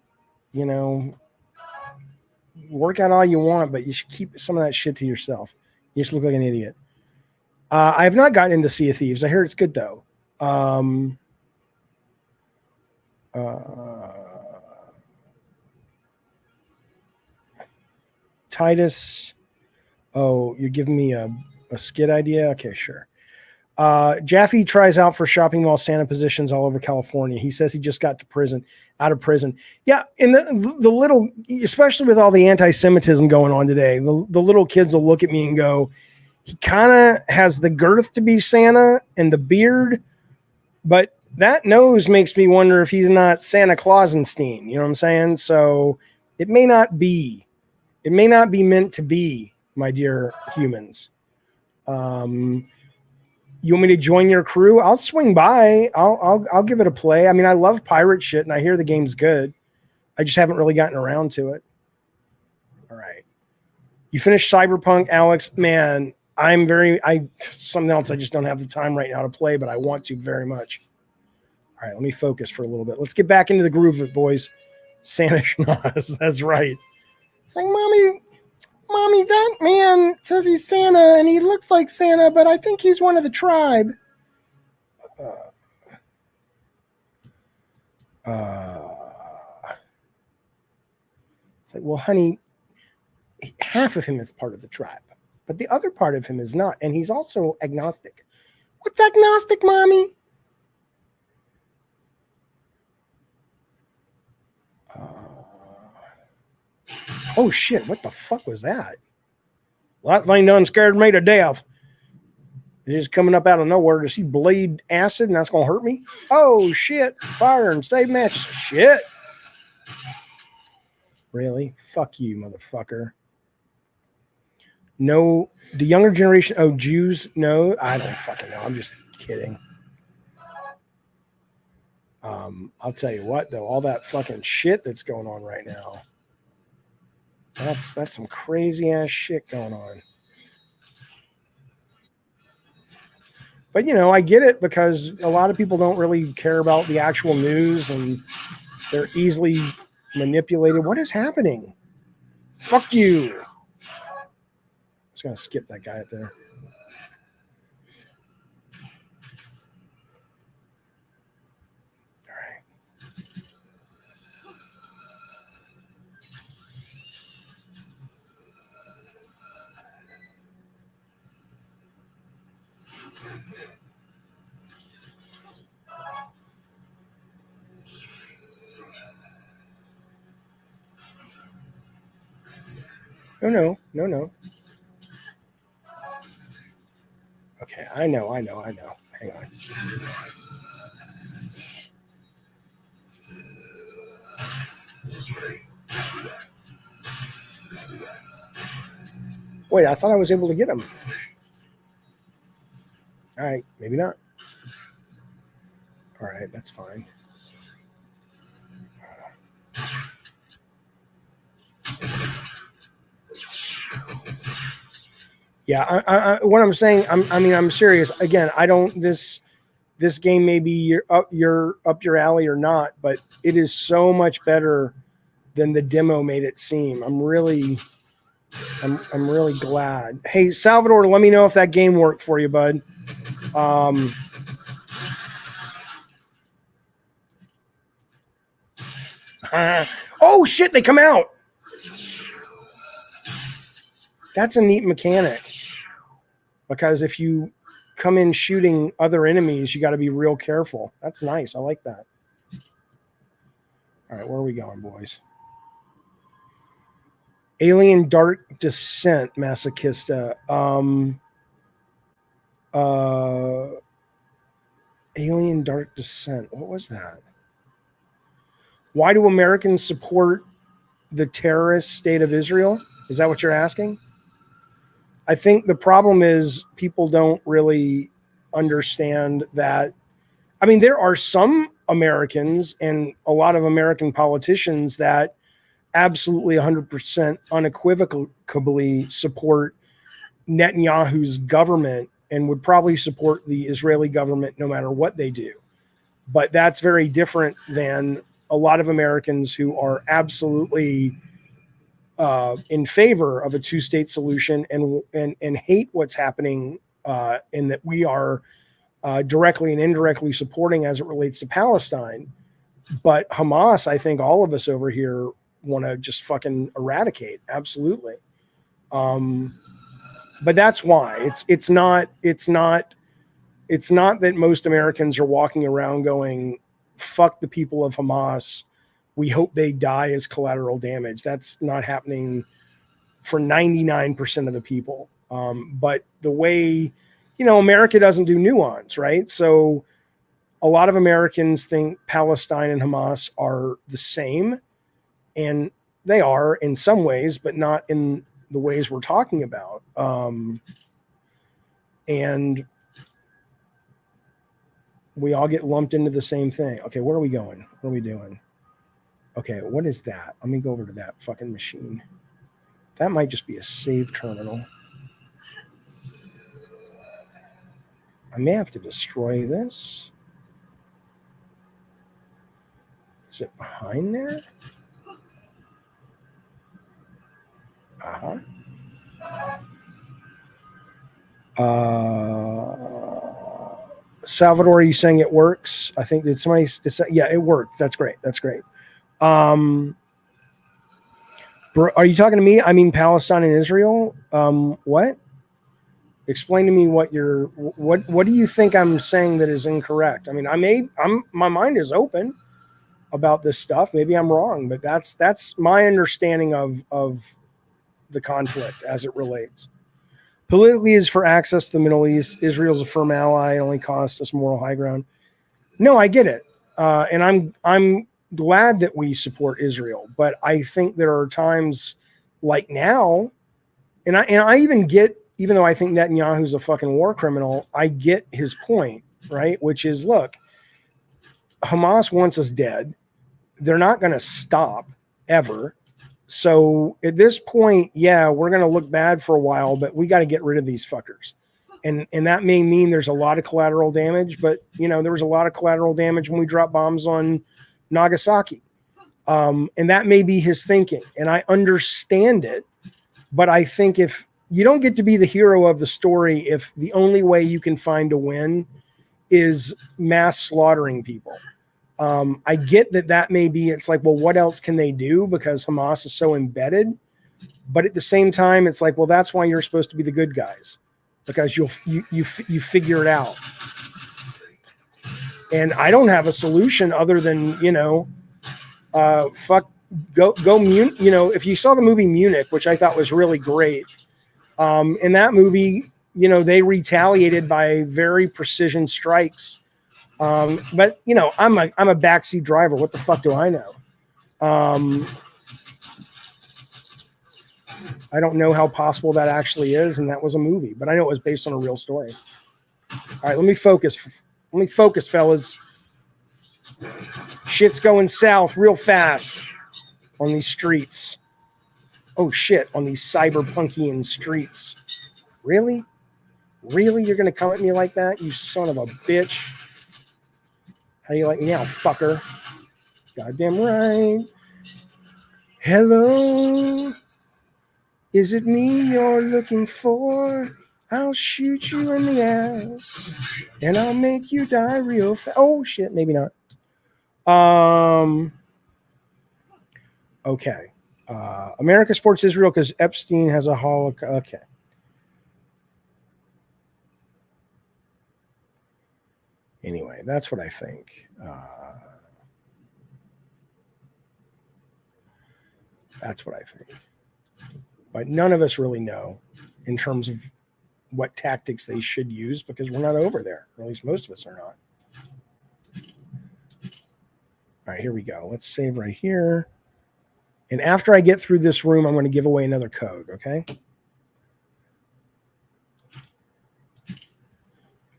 work out all you want, but you should keep some of that shit to yourself. You just look like an idiot. I have not gotten into Sea of Thieves. I hear it's good, though. Titus. Oh, you're giving me a skit idea? Okay, sure. Jaffe tries out for shopping mall Santa positions all over California. He says he just got out of prison. Yeah, and the little, especially with all the anti-Semitism going on today, the little kids will look at me and go, he kind of has the girth to be Santa and the beard, but that nose makes me wonder if he's not Santa Clausenstein. You know what I'm saying? So it may not be meant to be, my dear humans. You want me to join your crew? I'll swing by. I'll give it a play. I mean, I love pirate shit, and I hear the game's good. I just haven't really gotten around to it. All right. You finished Cyberpunk, Alex? Man, something else I just don't have the time right now to play, but I want to very much. All right, let me focus for a little bit. Let's get back into the groove of it, boys. Santa Schnoz, that's right.
It's like, Mommy, that man says he's Santa and he looks like Santa, but I think he's one of the tribe.
It's like, well, honey, half of him is part of the tribe, but the other part of him is not, and he's also agnostic.
What's agnostic, Mommy?
Oh shit! What the fuck was that? Well, that thing done scared me to death. It's just coming up out of nowhere. Does he bleed acid and that's going to hurt me? Oh, shit. Fire and save matches. Shit. Really? Fuck you, motherfucker. No, the younger generation. Oh, Jews? No, I don't fucking know. I'm just kidding. I'll tell you what, though, all that fucking shit that's going on right now. That's some crazy ass shit going on. But, you know, I get it because a lot of people don't really care about the actual news and they're easily manipulated. What is happening? Fuck you. I'm just going to skip that guy up there. All right. No. Okay, I know. Hang on. Wait, I thought I was able to get him. All right, maybe not. All right, that's fine. Yeah, I what I'm saying, I'm serious. Again, I don't. This game may be up your alley or not, but it is so much better than the demo made it seem. I'm really glad. Hey, Salvador, let me know if that game worked for you, bud. Oh shit, they come out. That's a neat mechanic. Because if you come in shooting other enemies, you got to be real careful. That's nice. I like that. All right, where are we going, boys? Alien Dark Descent, Masochista. Alien Dark Descent. What was that? Why do Americans support the terrorist state of Israel? Is that what you're asking? I think the problem is people don't really understand that. I mean, there are some Americans and a lot of American politicians that absolutely 100% unequivocally support Netanyahu's government and would probably support the Israeli government no matter what they do. But that's very different than a lot of Americans who are absolutely in favor of a two-state solution and hate what's happening and that we are directly and indirectly supporting as it relates to Palestine. But Hamas, I think all of us over here want to just fucking eradicate. Absolutely. But that's why it's not that most Americans are walking around going, fuck the people of Hamas. We hope they die as collateral damage. That's not happening for 99% of the people. But the way, America doesn't do nuance, right? So a lot of Americans think Palestine and Hamas are the same, and they are in some ways, but not in the ways we're talking about. And we all get lumped into the same thing. Okay, where are we going? What are we doing? Okay, what is that? Let me go over to that fucking machine. That might just be a save terminal. I may have to destroy this. Is it behind there? Salvador, are you saying it works? I think, did somebody say, yeah, it worked. That's great. Are you talking to me? I mean, Palestine and Israel. What? Explain to me what do you think I'm saying that is incorrect? I mean, my mind is open about this stuff. Maybe I'm wrong, but that's my understanding of the conflict as it relates. Politically is for access to the Middle East. Israel's a firm ally. It only costs us moral high ground. No, I get it. And I'm glad that we support Israel. But I think there are times like now, and I even get, even though I think Netanyahu's a fucking war criminal, I get his point, right? Which is, look, Hamas wants us dead. They're not going to stop ever. So at this point, yeah, we're going to look bad for a while, but we got to get rid of these fuckers. And that may mean there's a lot of collateral damage, but there was a lot of collateral damage when we dropped bombs on Nagasaki. And that may be his thinking. And I understand it, but I think if you don't get to be the hero of the story, if the only way you can find a win is mass slaughtering people. I get that may be, it's like, well, what else can they do? Because Hamas is so embedded. But at the same time, it's like, well, that's why you're supposed to be the good guys, because you figure it out. And I don't have a solution other than, go Munich. If you saw the movie Munich, which I thought was really great, in that movie, they retaliated by very precision strikes. But I'm a backseat driver. What the fuck do I know? I don't know how possible that actually is, and that was a movie, but I know it was based on a real story. All right, let me focus. Let me focus, fellas. Shit's going south real fast on these streets. Oh shit, on these cyberpunkian streets. Really? Really? You're gonna come at me like that, you son of a bitch? How do you like me now, fucker? Goddamn right. Hello? Is it me you're looking for? I'll shoot you in the ass, and I'll make you die real fast. Oh shit, maybe not. Okay. America supports Israel because Epstein has a Holocaust. Okay. Anyway, that's what I think. That's what I think. But none of us really know in terms of what tactics they should use because we're not over there. Or at least most of us are not. All right, here we go. Let's save right here. And after I get through this room, I'm going to give away another code, okay? If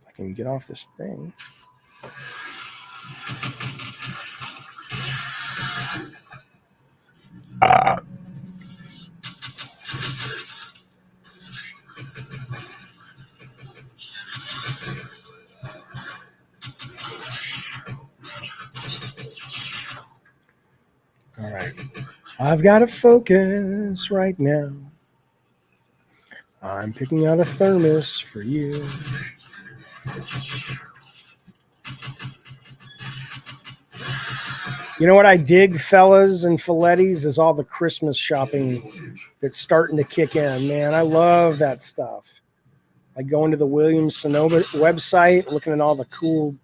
I can get off this thing. All right. I've got to focus right now. I'm picking out a thermos for you. You know what I dig, fellas and filettis, is all the Christmas shopping that's starting to kick in. Man, I love that stuff. I go into the Williams-Sonoma website, looking at all the cool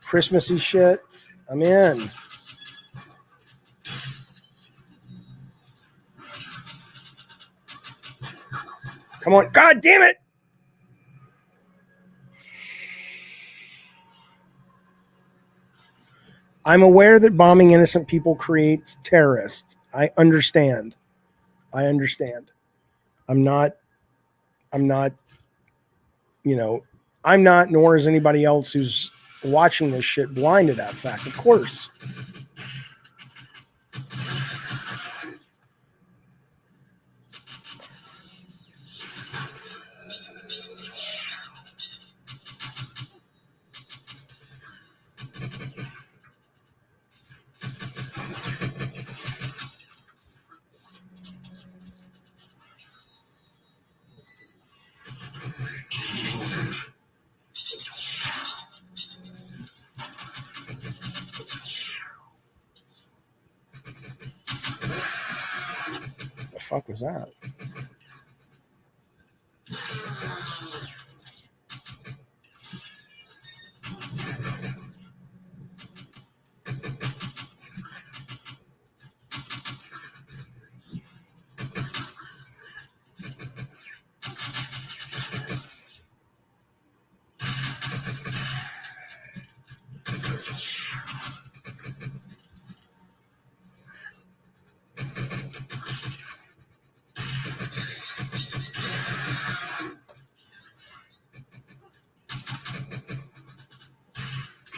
Christmassy shit. I'm in. Come on. God damn it. I'm aware that bombing innocent people creates terrorists. I understand. I'm not, nor is anybody else who's watching this shit blind to that fact, of course. The fuck was that?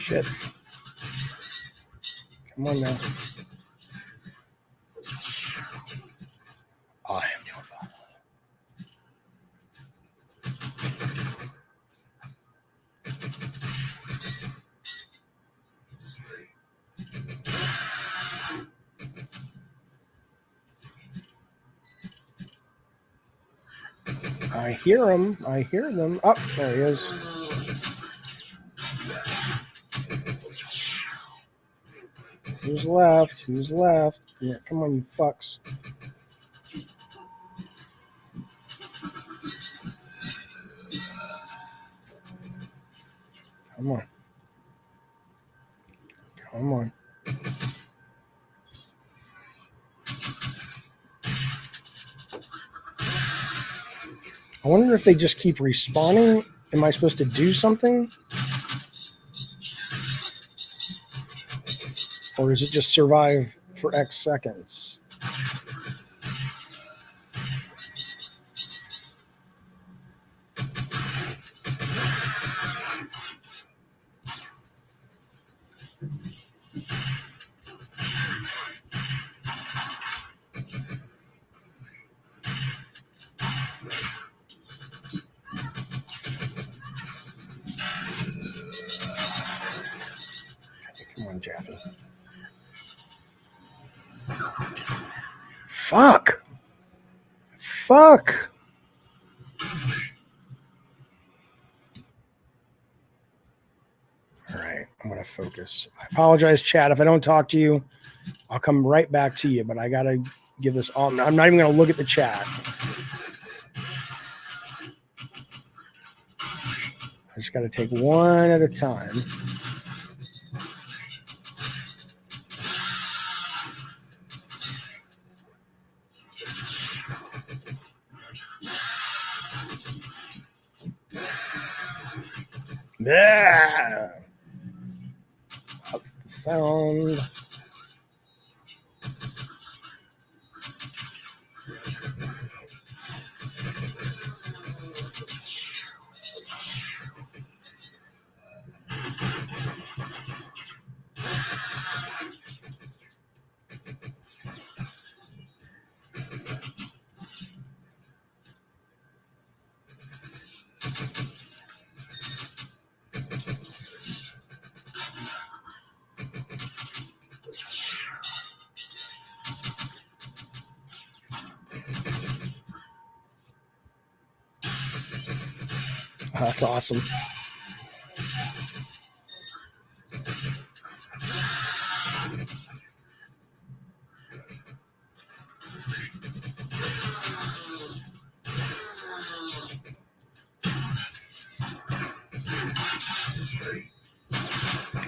Shit. Come on now. I am your father. I hear him. I hear them. Oh, there he is. Who's left? Who's left? Yeah, come on, you fucks. Come on. Come on. I wonder if they just keep respawning. Am I supposed to do something? Or does it just survive for X seconds? Come on, Jaffe. Fuck. Fuck. All right, I'm going to focus. I apologize, chat. If I don't talk to you, I'll come right back to you, but I got to give this all. I'm not even going to look at the chat. I just got to take one at a time. Yeah. That's the sound. Oh, that's awesome.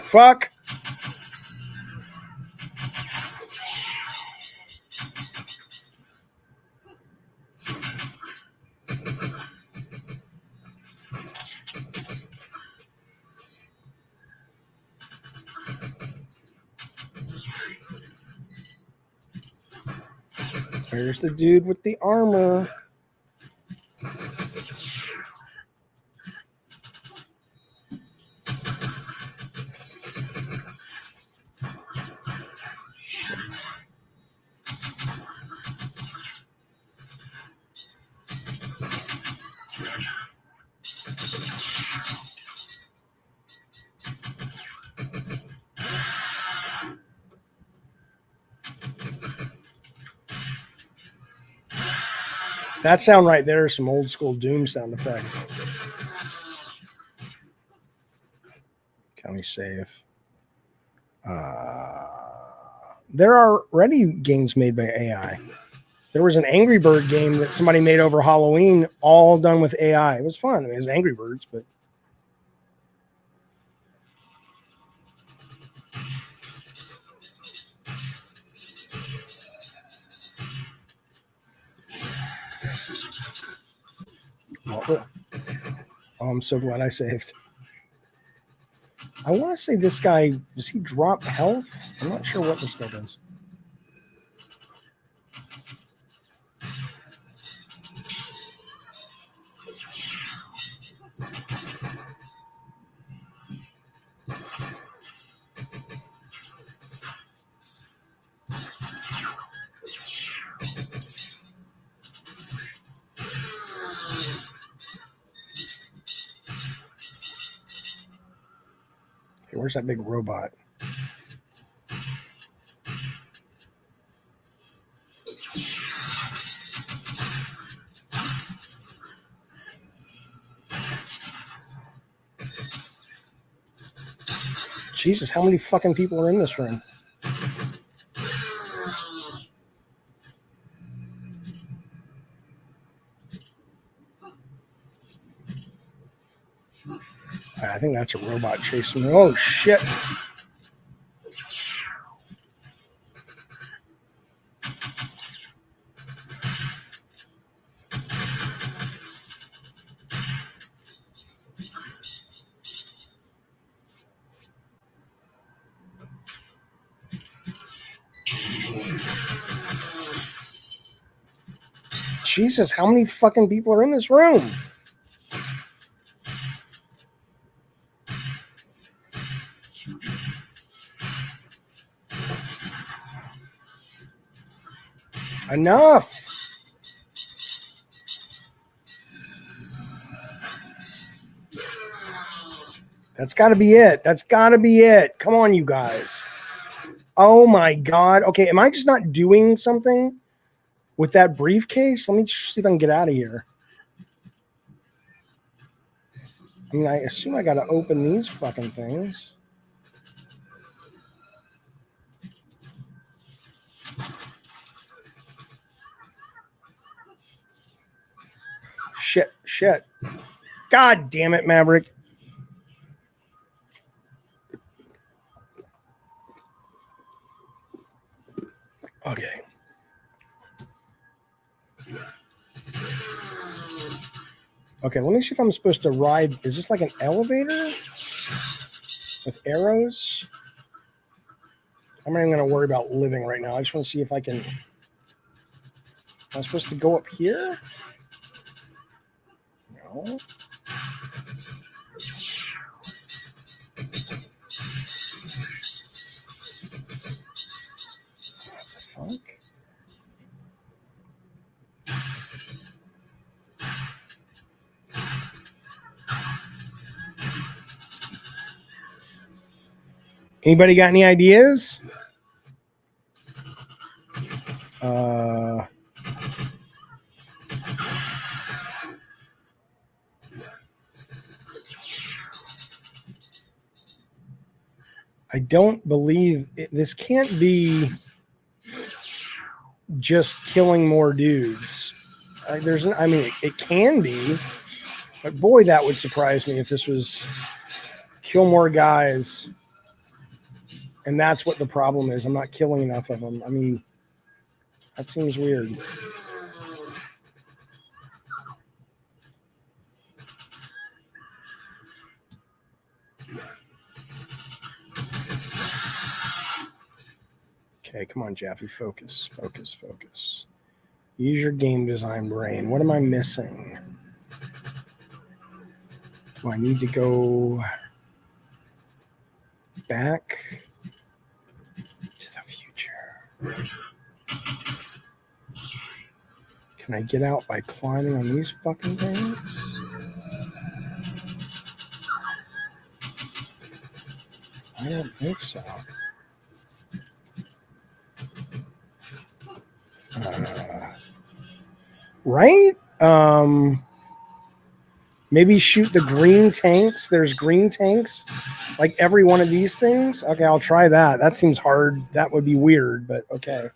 Fuck. There's the dude with the armor. That sound right there is some old school Doom sound effects. County save. There are already games made by AI. There was an Angry Bird game that somebody made over Halloween, all done with AI. It was fun. I mean, it was Angry Birds, but oh, I'm so glad I saved. I want to say this guy, does he drop health? I'm not sure what this guy does. Okay, where's that big robot? Jesus, how many fucking people are in this room? I think that's a robot chasing me. Oh, shit. Jesus, how many fucking people are in this room? Enough. That's got to be it. That's got to be it. Come on, you guys. Oh, my God. Okay, am I just not doing something with that briefcase? Let me see if I can get out of here. I mean, I assume I got to open these fucking things. Shit. God damn it, Maverick. Okay. Okay, let me see if I'm supposed to ride. Is this like an elevator with arrows? I'm not even going to worry about living right now. I just want to see if I can. Am I supposed to go up here? No. What the fuck? Anybody got any ideas? I don't believe this can't be just killing more dudes. It can be, but boy, that would surprise me if this was kill more guys. And that's what the problem is. I'm not killing enough of them. I mean, that seems weird. Okay, come on, Jaffe. Focus. Use your game design brain. What am I missing? Do I need to go back to the future? Can I get out by climbing on these fucking things? I don't think so. Right? Maybe shoot the green tanks. There's green tanks, like every one of these things. Okay, I'll try that. That seems hard. That would be weird, but okay.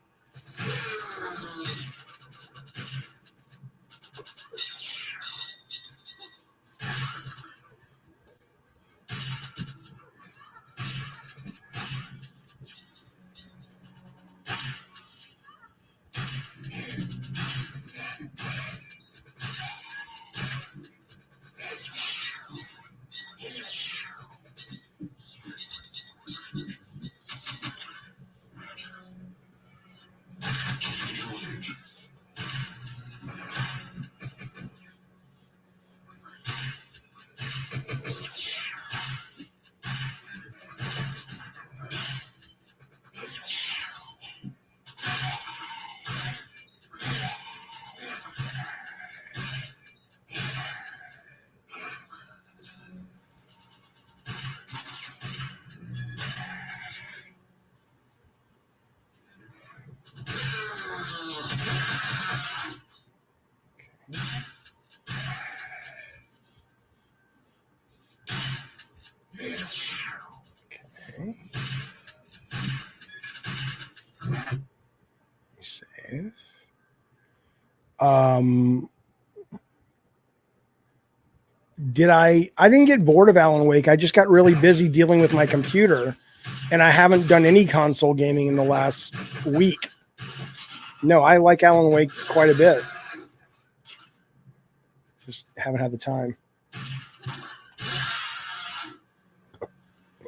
5. I didn't get bored of Alan Wake. I just got really busy dealing with my computer, and I haven't done any console gaming in the last week. No, I like Alan Wake quite a bit. Just haven't had the time.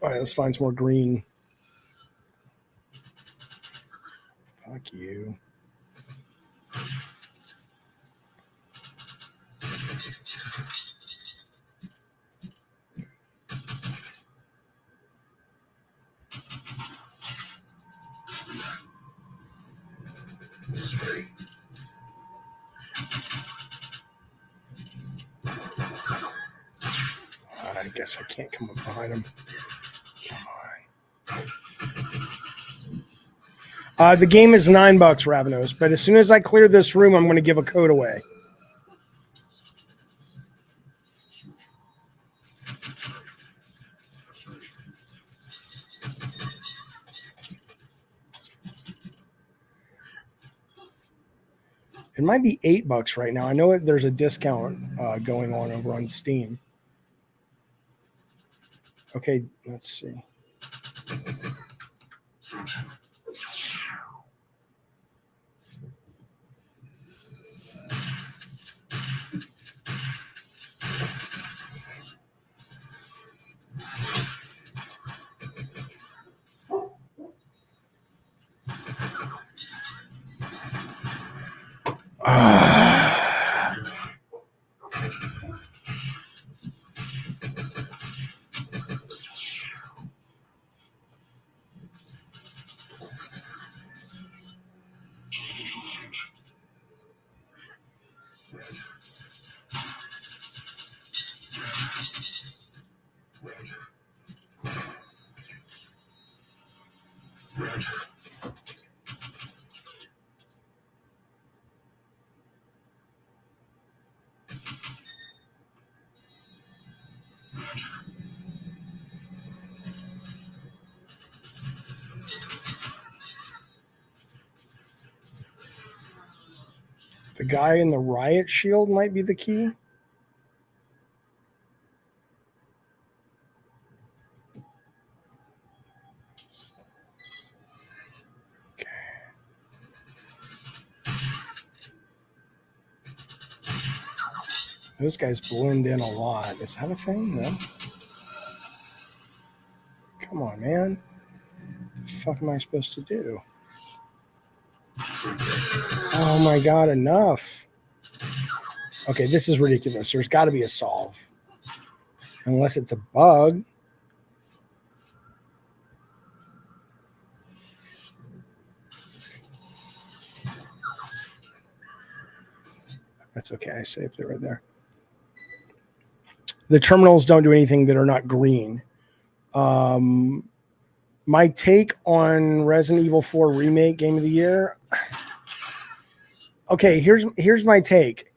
All right, let's find some more green. Fuck you. I guess I can't come up behind him. Come on. The game is $9, Ravenos, but as soon as I clear this room, I'm going to give a code away. It might be $8 right now. I know there's a discount going on over on Steam. Okay, let's see. The guy in the riot shield might be the key. Okay. Those guys blend in a lot. Is that a thing? No. Come on, man. What the fuck am I supposed to do? Oh my god, enough. Okay, this is ridiculous. There's got to be a solve. Unless it's a bug. That's okay. I saved it right there. The terminals don't do anything that are not green. My take on Resident Evil 4 Remake Game of the Year. Okay, here's my take.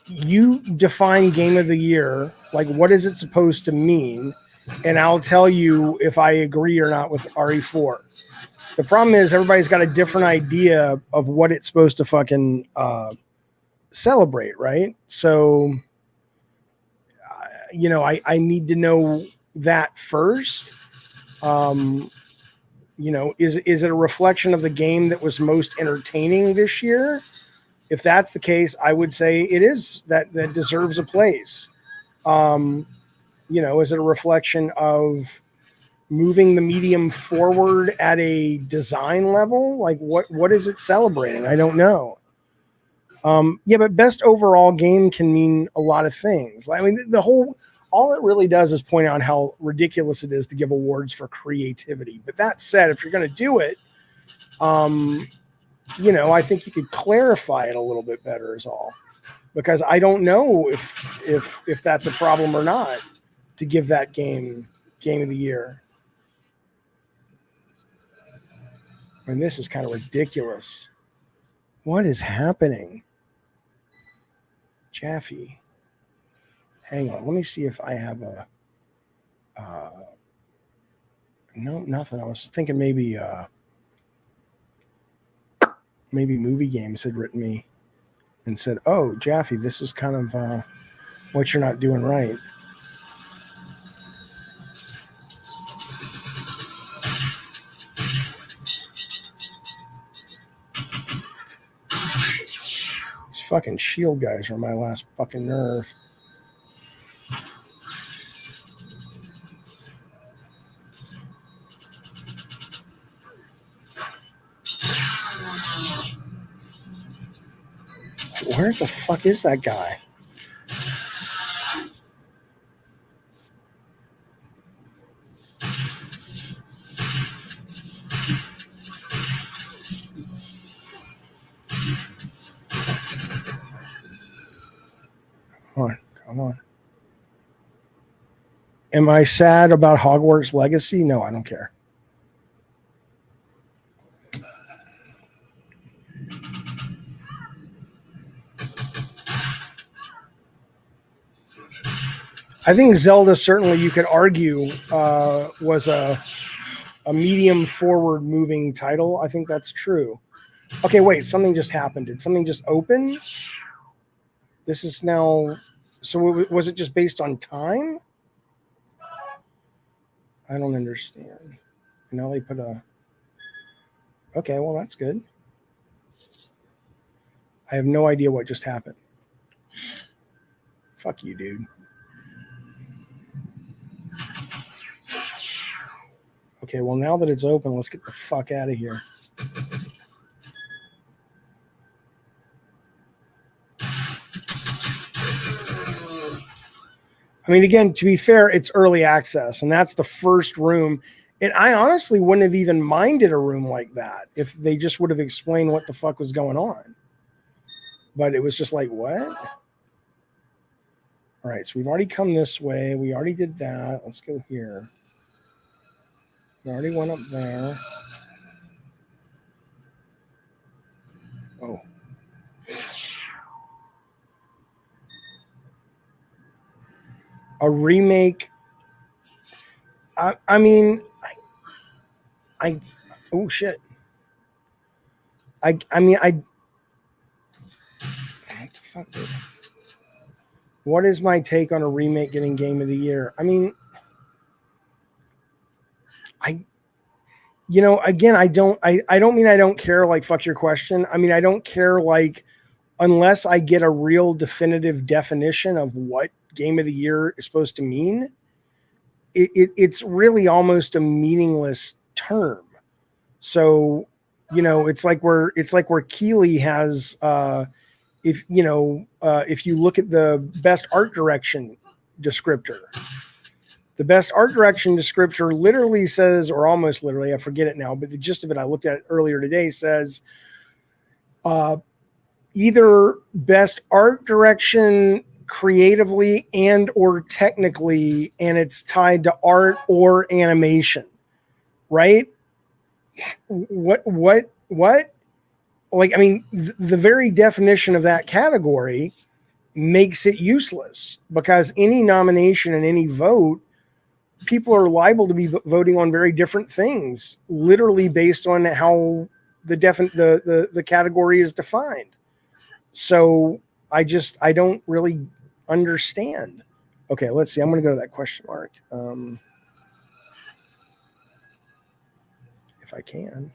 You define Game of the Year, like what is it supposed to mean, and I'll tell you if I agree or not with RE4. The problem is everybody's got a different idea of what it's supposed to fucking celebrate, right? So, I need to know that first. Is it a reflection of the game that was most entertaining this year? If that's the case, I would say it is that deserves a place. Is it a reflection of moving the medium forward at a design level? Like what is it celebrating? I don't know. But best overall game can mean a lot of things. I mean, all it really does is point out how ridiculous it is to give awards for creativity. But that said, if you're going to do it, I think you could clarify it a little bit better is all, because I don't know if that's a problem or not to give that game of the year. And this is kind of ridiculous. What is happening? Jaffe. Hang on. Let me see if I have a, no, nothing. I was thinking maybe, maybe Movie Games had written me and said, oh, Jaffe, this is kind of what you're not doing right. These fucking shield guys are my last fucking nerve. Where the fuck is that guy? Come on. Am I sad about Hogwarts Legacy? No, I don't care. I think Zelda, certainly you could argue, was a medium forward moving title. I think that's true. Okay, wait, something just happened. Did something just open? This is now, so was it just based on time? I don't understand. Now they put a, okay, well, that's good. I have no idea what just happened. Fuck you, dude. Okay, well, now that it's open, let's get the fuck out of here. I mean, again, to be fair, it's early access, and that's the first room. And I honestly wouldn't have even minded a room like that if they just would have explained what the fuck was going on. But it was just like, what? All right, so we've already come this way. We already did that. Let's go here. We already went up there. Oh. A remake. I mean, oh shit. I mean, what the fuck, dude? What is my take on a remake getting Game of the Year? I mean, again, I don't mean I don't care, like, fuck your question. I mean, I don't care, like, unless I get a real definitive definition of what Game of the Year is supposed to mean, it's really almost a meaningless term. So, it's like where Keeley has, if you look at the best art direction descriptor, the best art direction descriptor literally says, or almost literally, I forget it now, but the gist of it, I looked at it earlier today, says, either best art direction creatively and or technically, and it's tied to art or animation, right? What? Like, I mean, the very definition of that category makes it useless, because any nomination and any vote, people are liable to be voting on very different things, literally based on how the category is defined. So I don't really understand. Okay, let's see. I'm going to go to that question mark. If I can.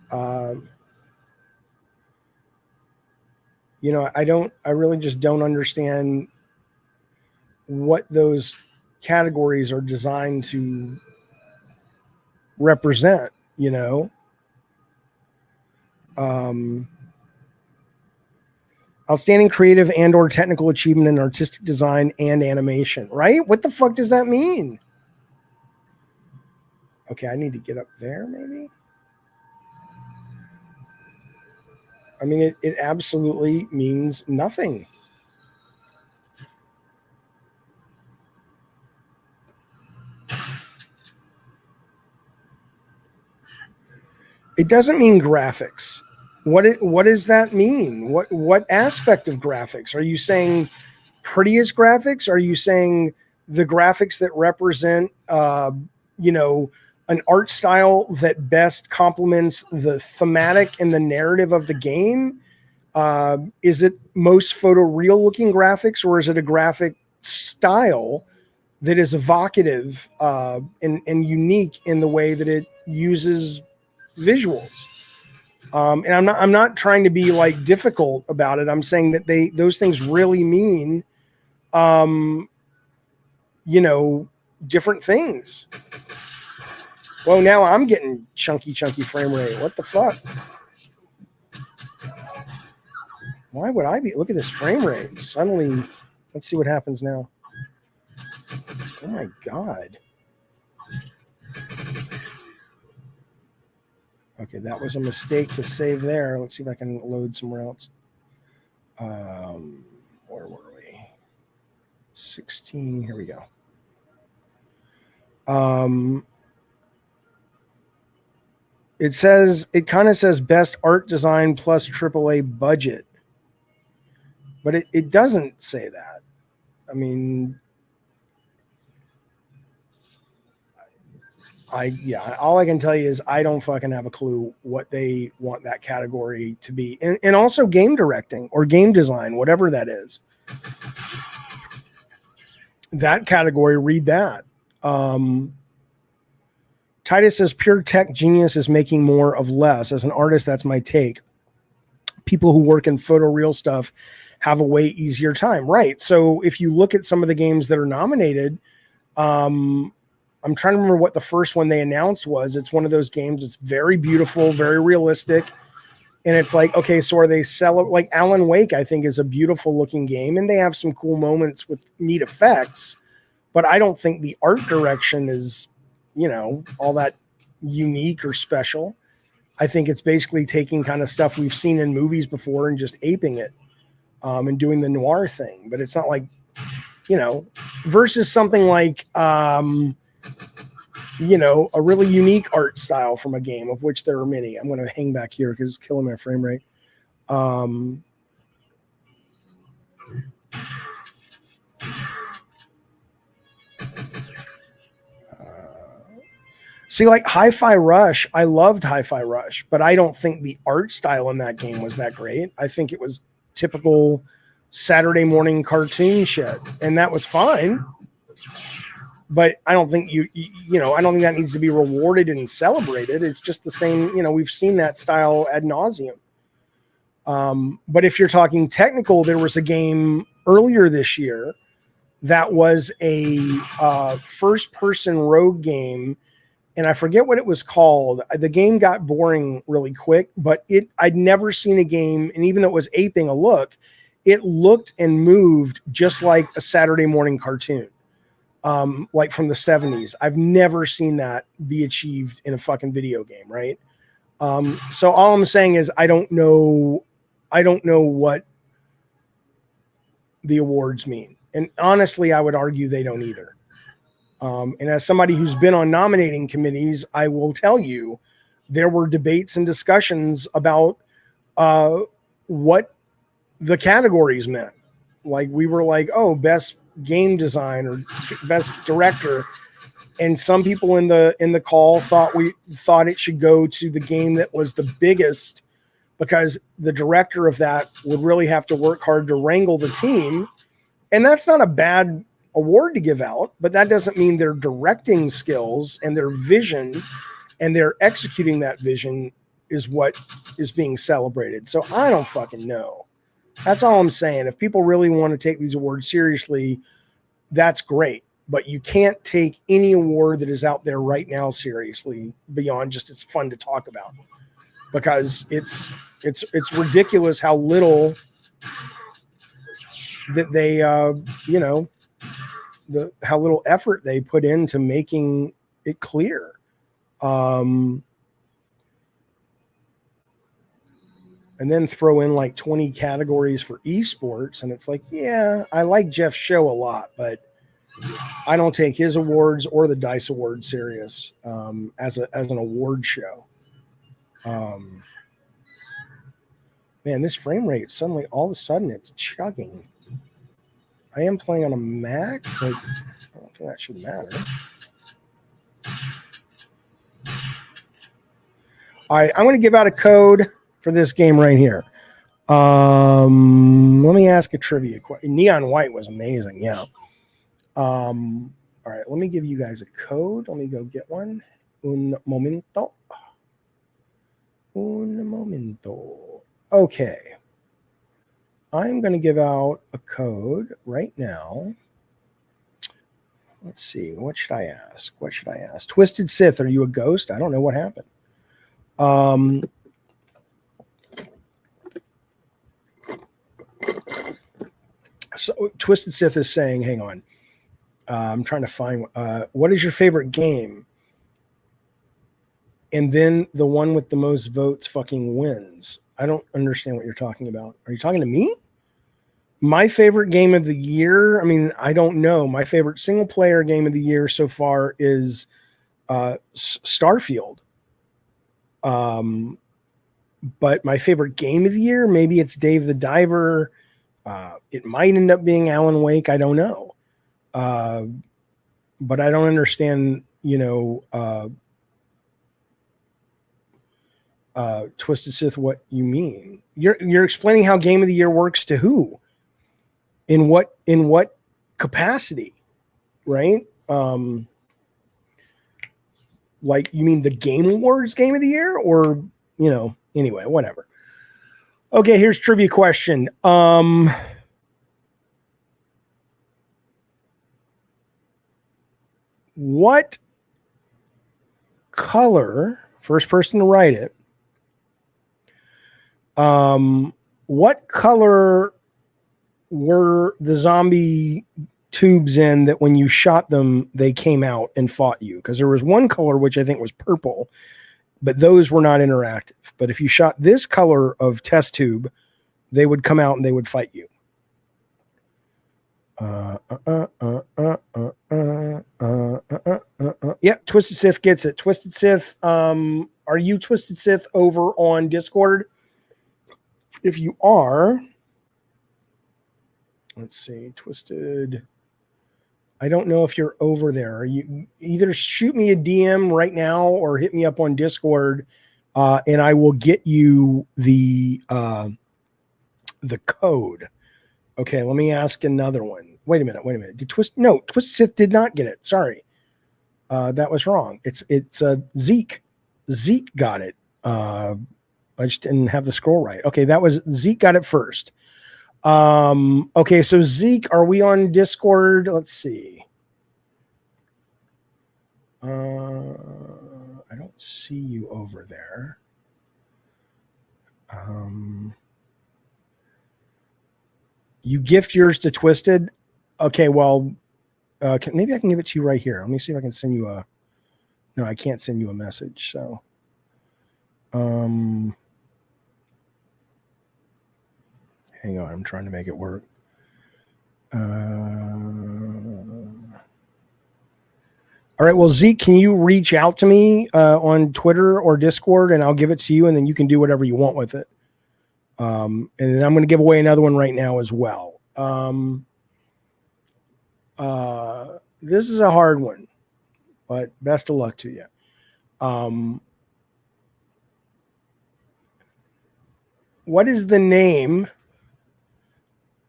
I really just don't understand what those categories are designed to represent, outstanding creative and or technical achievement in artistic design and animation, right? What the fuck does that mean? Okay, I need to get up there, maybe. I mean, it absolutely means nothing. It doesn't mean graphics. What does that mean? What aspect of graphics? Are you saying prettiest graphics? Are you saying the graphics that represent, an art style that best complements the thematic and the narrative of the game? Is it most photoreal looking graphics, or is it a graphic style that is evocative and unique in the way that it uses visuals? And I'm not trying to be like difficult about it. I'm saying that those things really mean, different things. Well, now I'm getting chunky frame rate. What the fuck? Why would I be? Look at this frame rate. Suddenly, let's see what happens now. Oh my God. Okay, that was a mistake to save there. Let's see if I can load somewhere else. Where were we? 16. Here we go. It kind of says best art design plus AAA budget, but it doesn't say that. I mean, all I can tell you is I don't fucking have a clue what they want that category to be. And also game directing or game design, whatever that is. That category, read that. Titus says pure tech genius is making more of less. As an artist, that's my take. People who work in photoreal stuff have a way easier time. Right. So if you look at some of the games that are nominated, I'm trying to remember what the first one they announced was. It's one of those games. It's very beautiful, very realistic. And it's like, okay, so are they like Alan Wake, I think, is a beautiful looking game, and they have some cool moments with neat effects, but I don't think the art direction is, all that unique or special. I think it's basically taking kind of stuff we've seen in movies before and just aping it, and doing the noir thing. But it's not like, versus something like, a really unique art style from a game, of which there are many. I'm going to hang back here because it's killing my frame rate. See, like Hi-Fi Rush, I loved Hi-Fi Rush, but I don't think the art style in that game was that great. I think it was typical Saturday morning cartoon shit, and that was fine. But I don't think I don't think that needs to be rewarded and celebrated. It's just the same, we've seen that style ad nauseum. But if you're talking technical, there was a game earlier this year that was a first-person rogue game, and I forget what it was called. The game got boring really quick, but I'd never seen a game, and even though it was aping a look, it looked and moved just like a Saturday morning cartoon, like from the 70s. I've never seen that be achieved in a fucking video game, right? So all I'm saying is I don't know what the awards mean. And honestly, I would argue they don't either. And as somebody who's been on nominating committees, I will tell you there were debates and discussions about what the categories meant. Like we were like, oh, best game design or best director. And some people in the call thought it should go to the game that was the biggest, because the director of that would really have to work hard to wrangle the team. And that's not a bad award to give out, but that doesn't mean their directing skills and their vision and their executing that vision is what is being celebrated. So I don't fucking know. That's all I'm saying. If people really want to take these awards seriously, that's great. But you can't take any award that is out there right now seriously beyond just it's fun to talk about, because it's ridiculous how little that they how little effort they put into making it clear. And then throw in like 20 categories for esports, and it's like, yeah, I like Jeff's show a lot, but I don't take his awards or the DICE Awards serious as an award show. Man, this frame rate suddenly all of a sudden it's chugging. I am playing on a Mac, but I don't think that should matter. All right, I'm going to give out a code for this game right here. Let me ask a trivia question. Neon White was amazing, yeah. All right, let me give you guys a code. Let me go get one. Un momento. Okay. I'm going to give out a code right now. Let's see. What should I ask? Twisted Sith, are you a ghost? I don't know what happened. So Twisted Sith is saying, hang on. I'm trying to find, what is your favorite game? And then the one with the most votes fucking wins. I don't understand what you're talking about. Are you talking to me? My favorite game of the year? I mean, I don't know. My favorite single player game of the year so far is Starfield. But my favorite game of the year, maybe it's Dave the Diver. It might end up being Alan Wake. I don't know. But I don't understand, Twisted Sith, what you mean. You're explaining how game of the year works to who? In what capacity? Right? Like, you mean the Game Awards game of the year, or anyway, whatever. Okay, here's trivia question. What color, first person to write it, what color were the zombie tubes in that when you shot them, they came out and fought you? Because there was one color, which I think was purple, but those were not interactive. But if you shot this color of test tube, they would come out and they would fight you. Yeah, Twisted Sith gets it. Twisted Sith, are you Twisted Sith over on Discord? If you are, let's see, Twisted. I don't know if you're over there. You either shoot me a DM right now or hit me up on Discord, and I will get you the code. Okay, let me ask another one. Wait a minute. Twisted Sith did not get it. Sorry, that was wrong. It's Zeke. Zeke got it. I just didn't have the scroll right. Okay, that was Zeke got it first. Okay, so Zeke, are we on Discord? Let's see. I don't see you over there. You gift yours to Twisted. Okay, well, maybe I can give it to you right here. Let me see if I can send you a. No, I can't send you a message. So, hang on, I'm trying to make it work. All right, well, Zeke, can you reach out to me on Twitter or Discord, and I'll give it to you, and then you can do whatever you want with it. And then I'm going to give away another one right now as well. This is a hard one, but best of luck to you. What is the name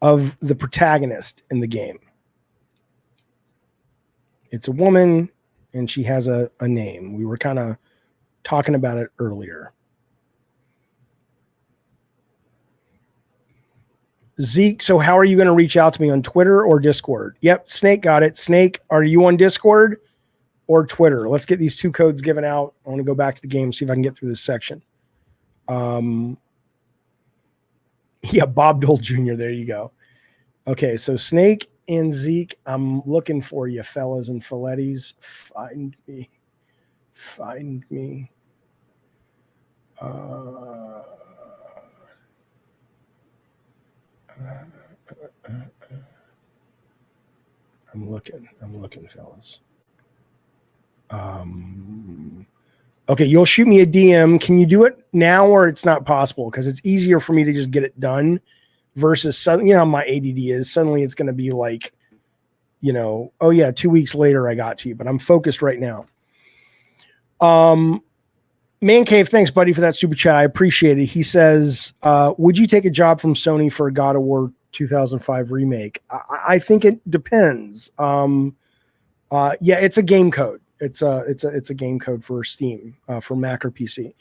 of the protagonist in the game? It's a woman, and she has a name. We were kind of talking about it earlier. Zeke, so how are you going to reach out to me, on Twitter or Discord? Yep, Snake got it. Snake, are you on Discord or Twitter? Let's get these two codes given out. I want to go back to the game, see if I can get through this section. Yeah, Bob Dole Jr., there you go. Okay, so Snake and Zeke, I'm looking for you, fellas and fillettes. Find me. I'm looking, fellas. Okay, you'll shoot me a DM. Can you do it now, or it's not possible? Because it's easier for me to just get it done versus, how my ADD is. Suddenly it's going to be like, oh yeah, 2 weeks later I got to you, but I'm focused right now. Man Cave, thanks, buddy, for that super chat. I appreciate it. He says, would you take a job from Sony for a God of War 2005 remake? I think it depends. Yeah, it's a game code. It's a game code for Steam, for Mac or PC.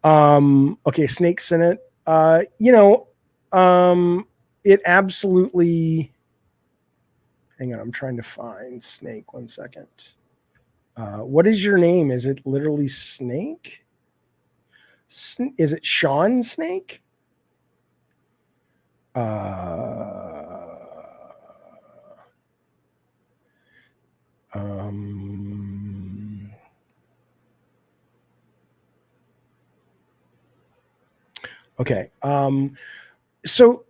Okay, Snake Senate. It absolutely. Hang on, I'm trying to find Snake. 1 second. What is your name? Is it literally Snake? Is it Sean Snake? Okay. So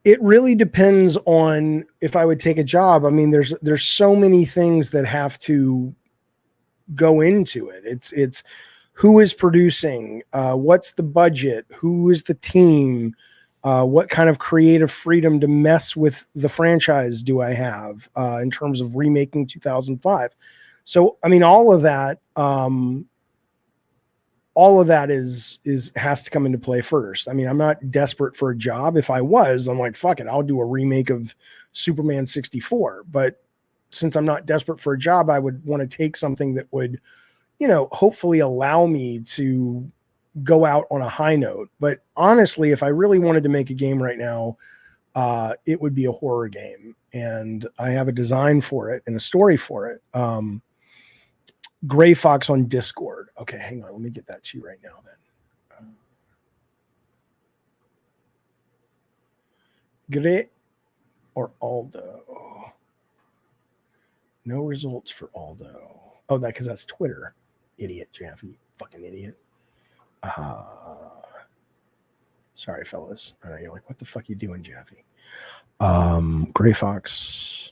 it really depends on if I would take a job. I mean, there's so many things that have to go into it. It's who is producing, what's the budget, who is the team, what kind of creative freedom to mess with the franchise do I have in terms of remaking 2005. So, I mean, all of that is has to come into play first. I mean, I'm not desperate for a job. If I was, I'm like, fuck it, I'll do a remake of Superman 64. But since I'm not desperate for a job, I would want to take something that would, hopefully allow me to go out on a high note. But honestly, if I really wanted to make a game right now, it would be a horror game. And I have a design for it and a story for it. Gray Fox on Discord. Okay, hang on. Let me get that to you right now then. Gray or Aldo? No results for Aldo. Oh, because that's Twitter. Idiot, Jaffe. Fucking idiot. Sorry, fellas. I know you're like, what the fuck you doing, Jaffe? Gray Fox.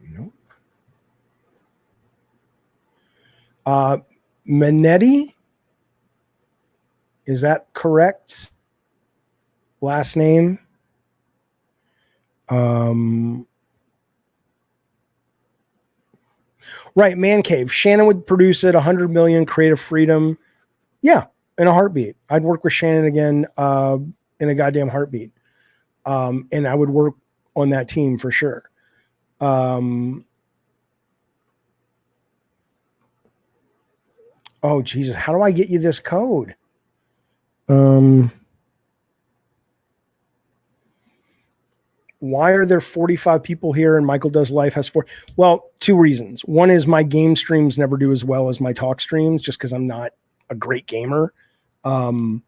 Nope. Manetti? Is that correct? Last name? Right, Man Cave. Shannon would produce it, 100 million, creative freedom. Yeah, in a heartbeat. I'd work with Shannon again in a goddamn heartbeat. And I would work on that team for sure. Oh, Jesus. How do I get you this code? Why are there 45 people here and Michael Does Life has 4? Well, 2 reasons. One is my game streams never do as well as my talk streams just because I'm not a great gamer. And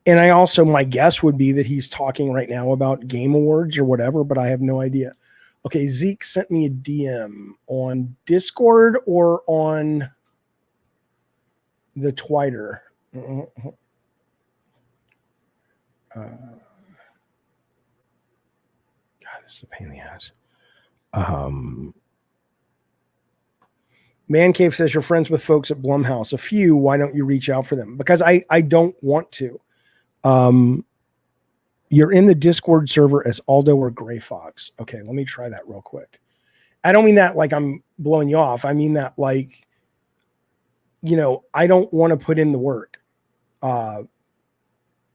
I also, my guess would be that he's talking right now about Game Awards or whatever, but I have no idea. Okay, Zeke sent me a DM on Discord or on the Twitter. God, this is a pain in the ass. Man Cave says you're friends with folks at Blumhouse. A few. Why don't you reach out for them? Because I don't want to. You're in the Discord server as Aldo or Gray Fox. Okay, let me try that real quick. I don't mean that like I'm blowing you off. I mean that like, I don't want to put in the work.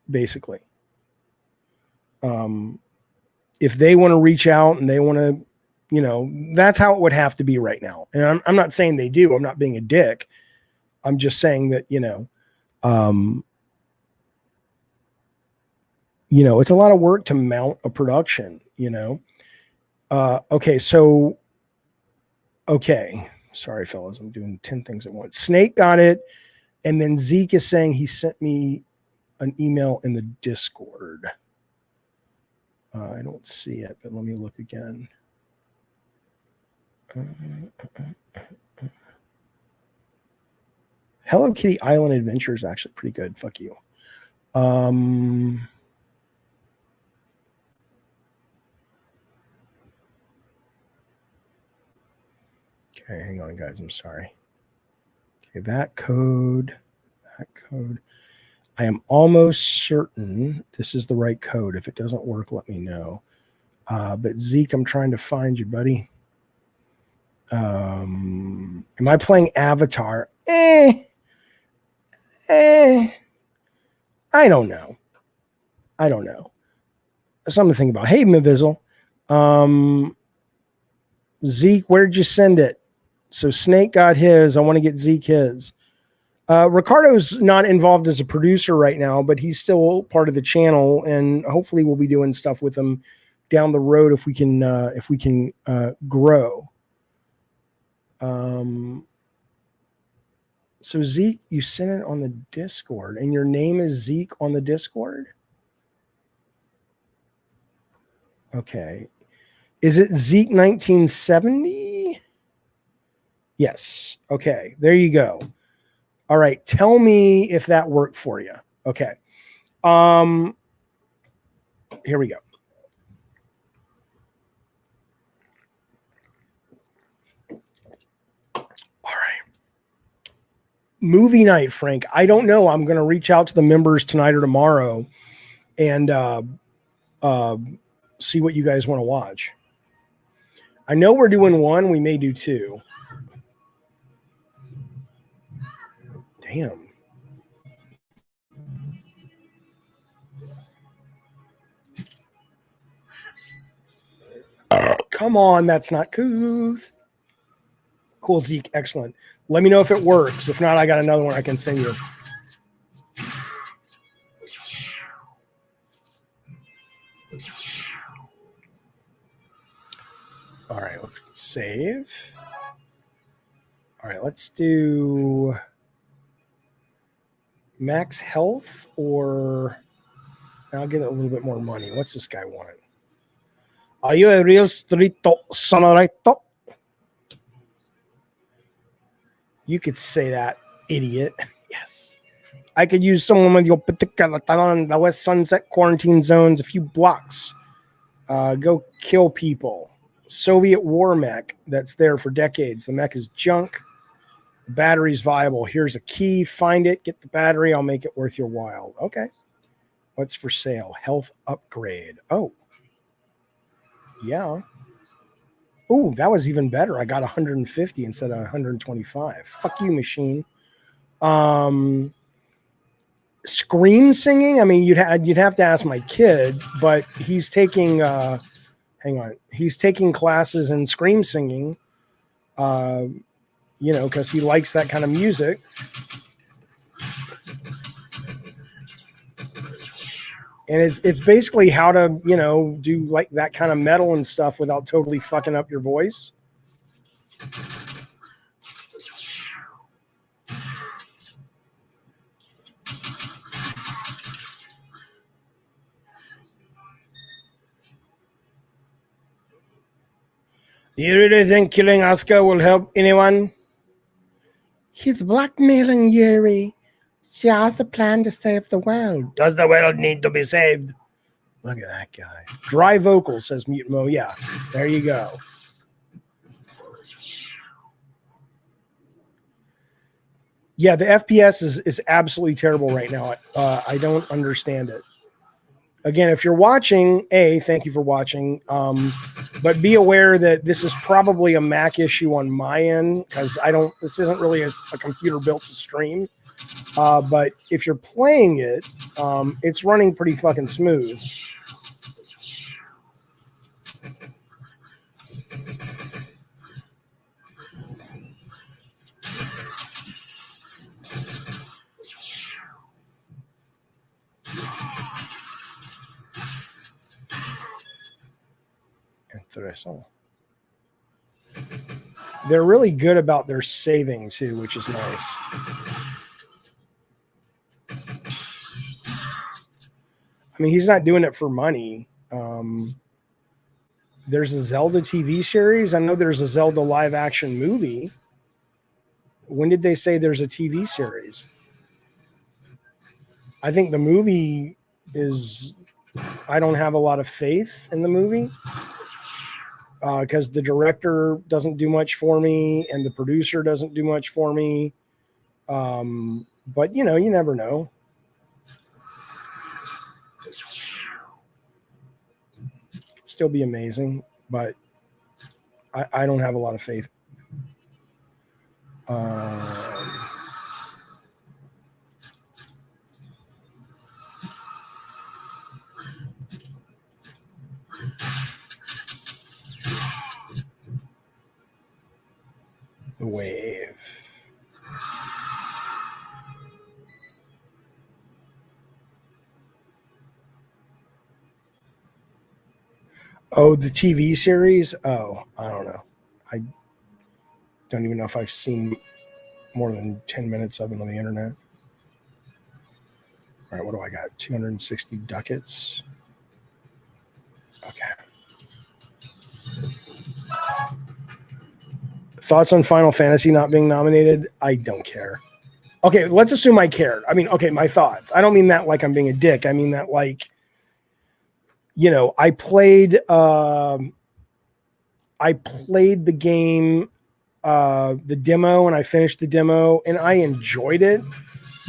Basically. If they want to reach out and they want to, that's how it would have to be right now. And I'm not saying they do. I'm not being a dick. I'm just saying that, it's a lot of work to mount a production, Okay. So, okay. Sorry, fellas. I'm doing 10 things at once. Snake got it. And then Zeke is saying he sent me an email in the Discord. I don't see it, but let me look again. Hello Kitty Island Adventure is actually pretty good. Fuck you. Okay, hang on, guys. I'm sorry. Okay, that code. I am almost certain this is the right code. If it doesn't work, let me know. But Zeke, I'm trying to find you, buddy. Am I playing Avatar? I don't know. Something to think about. Hey, Mavizzle. Zeke, where'd you send it? So Snake got his. I want to get Zeke his. Ricardo's not involved as a producer right now, but he's still part of the channel, and hopefully we'll be doing stuff with him down the road if we can grow. So Zeke, you sent it on the Discord, and your name is Zeke on the Discord? Okay. Is it Zeke 1970? Yes. Okay. There you go. All right. Tell me if that worked for you. Okay. Here we go. All right. Movie night, Frank. I don't know. I'm going to reach out to the members tonight or tomorrow and see what you guys want to watch. I know we're doing one. We may do two. Damn. Come on. That's not couth. Cool, Zeke. Excellent. Let me know if it works. If not, I got another one I can send you. All right, let's save. All right, let's do max health, or I'll get a little bit more money. What's this guy want? Are you a real street sonorito? You could say that, idiot. Yes. I could use someone with your particular talent. The West Sunset quarantine zone's a few blocks. Go kill people. Soviet war mech that's there for decades. The mech is junk. The battery's viable. Here's a key. Find it. Get the battery. I'll make it worth your while. Okay. What's for sale? Health upgrade. Oh. Yeah. Ooh, that was even better. I got 150 instead of 125. Fuck you, machine. Scream singing. I mean, you'd have to ask my kid, but he's taking hang on. He's taking classes in scream singing. Because he likes that kind of music. And it's basically how to, do like that kind of metal and stuff without totally fucking up your voice. Do you really think killing Asuka will help anyone? He's blackmailing Yuri. She has a plan to save the world. Does the world need to be saved? Look at that guy. Dry vocal, says Mutamo. Yeah, there you go. Yeah, the FPS is absolutely terrible right now. I don't understand it. Again, if you're watching, thank you for watching. But be aware that this is probably a Mac issue on my end because this isn't really a computer built to stream. But if you're playing it, it's running pretty fucking smooth. Interesting. They're really good about their saving too, which is nice. I mean, he's not doing it for money. There's a Zelda TV series. I know there's a Zelda live action movie. When did they say there's a TV series? I think the movie is, I don't have a lot of faith in the movie because the director doesn't do much for me and the producer doesn't do much for me. But, you never know. still be amazing, but I don't have a lot of faith. The wave. Oh, the TV series? Oh, I don't know. I don't even know if I've seen more than 10 minutes of it on the internet. All right, what do I got? 260 ducats. Okay. Thoughts on Final Fantasy not being nominated? I don't care. Okay, let's assume I cared. I mean, okay, my thoughts. I don't mean that like I'm being a dick. I mean that like, I played the game, the demo, and I finished the demo, and I enjoyed it.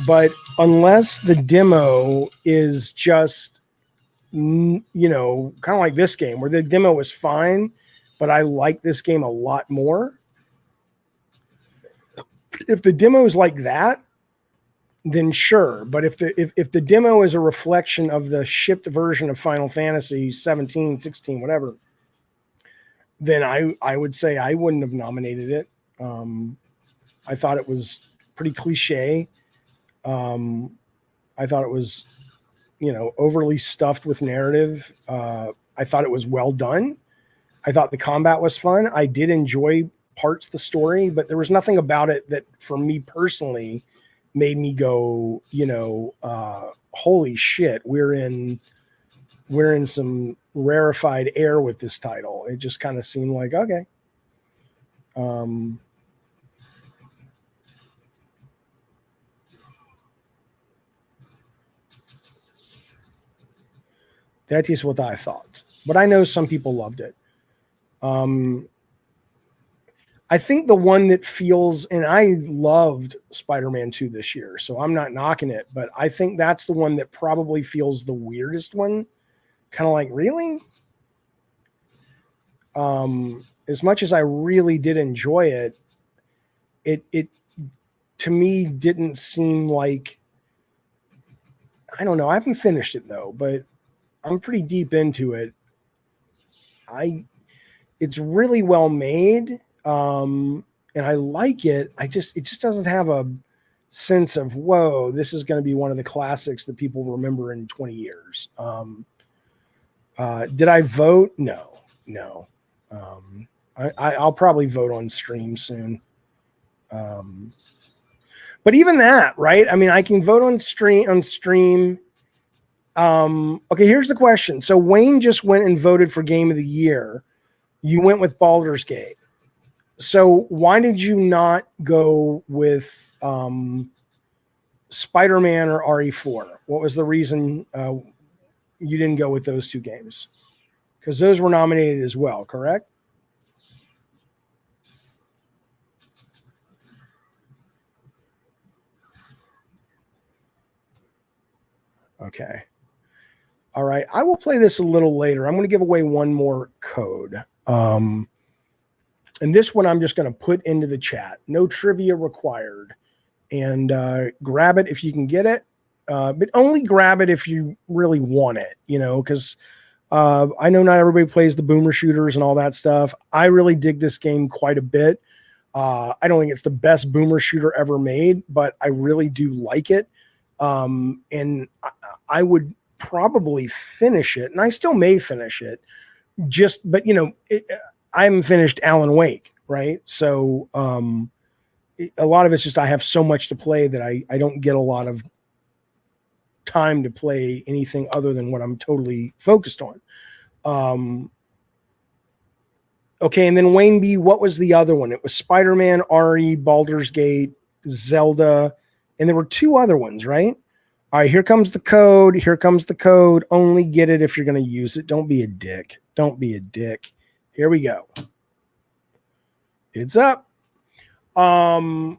But unless the demo is just, kind of like this game, where the demo was fine, but I like this game a lot more. If the demo is like that, then sure. But if the demo is a reflection of the shipped version of Final Fantasy 17, 16, whatever, then I would say I wouldn't have nominated it. I thought it was pretty cliche. I thought it was, overly stuffed with narrative. I thought it was well done. I thought the combat was fun. I did enjoy parts of the story, but there was nothing about it that, for me personally, made me go, holy shit, we're in some rarefied air with this title. It just kind of seemed like, okay. That is what I thought, but I know some people loved it. I think the one that feels, and I loved Spider-Man 2 this year, so I'm not knocking it, but I think that's the one that probably feels the weirdest one. Kind of like, really? As much as I really did enjoy it, it to me didn't seem like, I don't know. I haven't finished it though, but I'm pretty deep into it. It's really well made. And I like it. It just doesn't have a sense of, whoa, this is going to be one of the classics that people remember in 20 years. Did I vote? No. I'll probably vote on stream soon. But even that, right? I mean, I can vote on stream. Okay, here's the question. So Wayne just went and voted for Game of the Year. You went with Baldur's Gate. So why did you not go with Spider-Man or RE4? What was the reason you didn't go with those two games? Because those were nominated as well, correct? Okay. All right. I will play this a little later. I'm going to give away one more code. And this one I'm just going to put into the chat. No trivia required. And grab it if you can get it. But only grab it if you really want it, because I know not everybody plays the boomer shooters and all that stuff. I really dig this game quite a bit. I don't think it's the best boomer shooter ever made, but I really do like it. And I would probably finish it, and I still may finish it. But I haven't finished Alan Wake, right? So a lot of it's just I have so much to play that I don't get a lot of time to play anything other than what I'm totally focused on. Okay, and then Wayne B, what was the other one? It was Spider-Man, RE, Baldur's Gate, Zelda, and there were two other ones, right? All right, here comes the code. Here comes the code. Only get it if you're going to use it. Don't be a dick. Don't be a dick. Here we go. It's up. All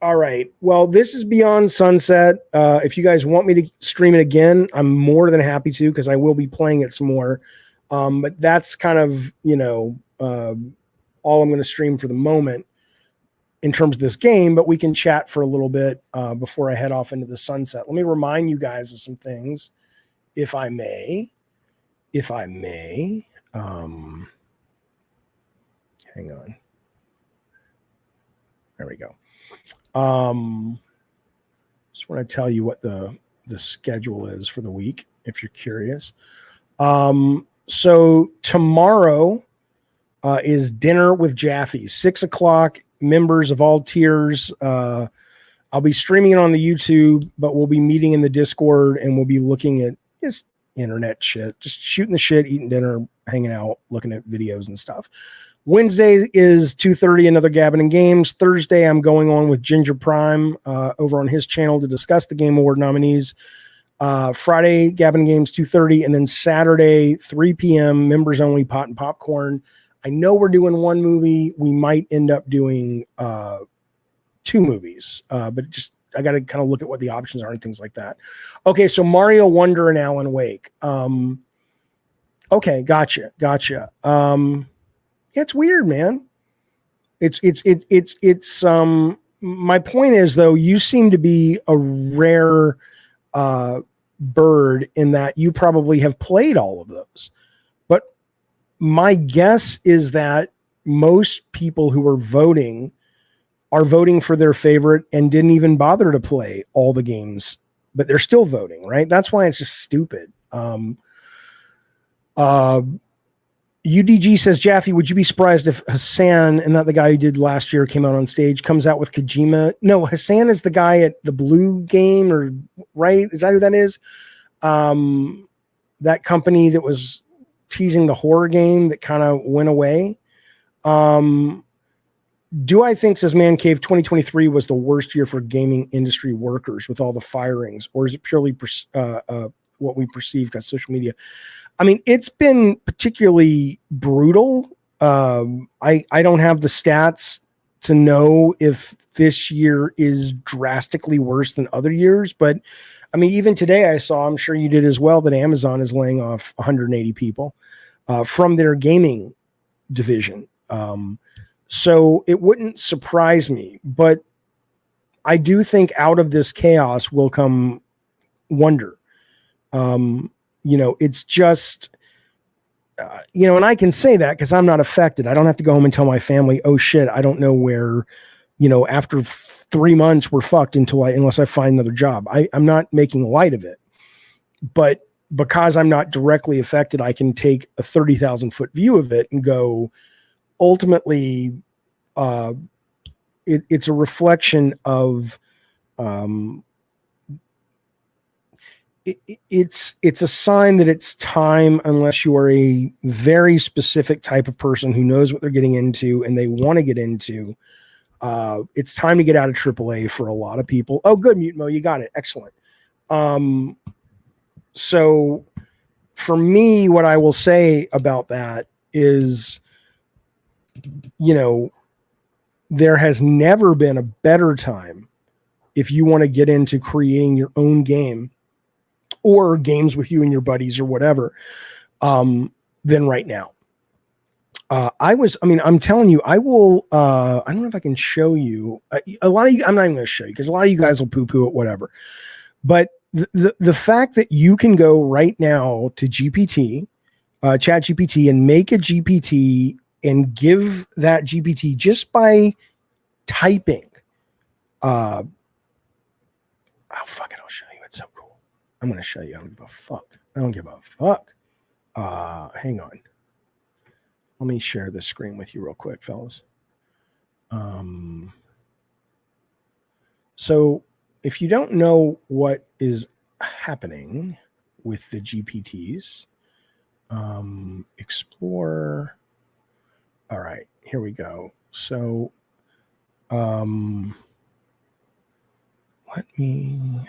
right. Well, this is Beyond Sunset. If you guys want me to stream it again, I'm more than happy to, because I will be playing it some more. But that's kind of, all I'm going to stream for the moment in terms of this game, but we can chat for a little bit before I head off into the sunset. Let me remind you guys of some things, if I may. Hang on. There we go. Just want to tell you what the schedule is for the week, if you're curious. So tomorrow is dinner with Jaffe, 6:00. Members of all tiers. I'll be streaming it on the YouTube, but we'll be meeting in the Discord, and we'll be looking at just internet shit, just shooting the shit, eating dinner, hanging out, looking at videos and stuff. Wednesday is 2:30, another Gabbin' and Games. Thursday, I'm going on with Ginger Prime over on his channel to discuss the Game Award nominees. Friday, Gabbin' and Games, 2:30, and then Saturday, 3 p.m., members only, Pot and Popcorn. I know we're doing one movie. We might end up doing 2 movies, but just I got to kind of look at what the options are and things like that. Okay, so Mario Wonder and Alan Wake. Okay, gotcha. It's weird, man. It's my point is, though, you seem to be a rare bird in that you probably have played all of those. But my guess is that most people who are voting for their favorite and didn't even bother to play all the games, but they're still voting, right? That's why it's just stupid. UDG says, Jaffe, would you be surprised if Hassan, and not the guy who did last year, came out on stage, comes out with Kojima? No, Hassan is the guy at the Blue Game, or right? Is that who that is? That company that was teasing the horror game that kind of went away. Do I think, says Man Cave, 2023 was the worst year for gaming industry workers with all the firings, or is it purely what we perceive as social media? I mean, it's been particularly brutal. I don't have the stats to know if this year is drastically worse than other years, but I mean, even today I saw, I'm sure you did as well, that Amazon is laying off 180 people from their gaming division. So it wouldn't surprise me, but I do think out of this chaos will come wonder. It's just, and I can say that because I'm not affected. I don't have to go home and tell my family, oh shit, I don't know where, after 3 months we're fucked unless I find another job. I'm not making light of it, but because I'm not directly affected, I can take a 30,000 foot view of it and go, ultimately, it's a reflection of, it's a sign that it's time, unless you are a very specific type of person who knows what they're getting into and they want to get into. It's time to get out of AAA for a lot of people. Oh, good, Mutemo, you got it. Excellent. So for me, what I will say about that is, there has never been a better time if you want to get into creating your own game or games with you and your buddies or whatever, than right now. I'm telling you, I will, I don't know if I can show you a lot of you. I'm not even going to show you because a lot of you guys will poo-poo it, whatever. But the fact that you can go right now to GPT, Chat GPT, and make a GPT and give that GPT just by typing. Oh, fuck it, I'll show you. It's so cool. I'm going to show you. I don't give a fuck. Hang on. Let me share this screen with you real quick, fellas. So if you don't know what is happening with the GPTs, explore. All right, here we go. So let me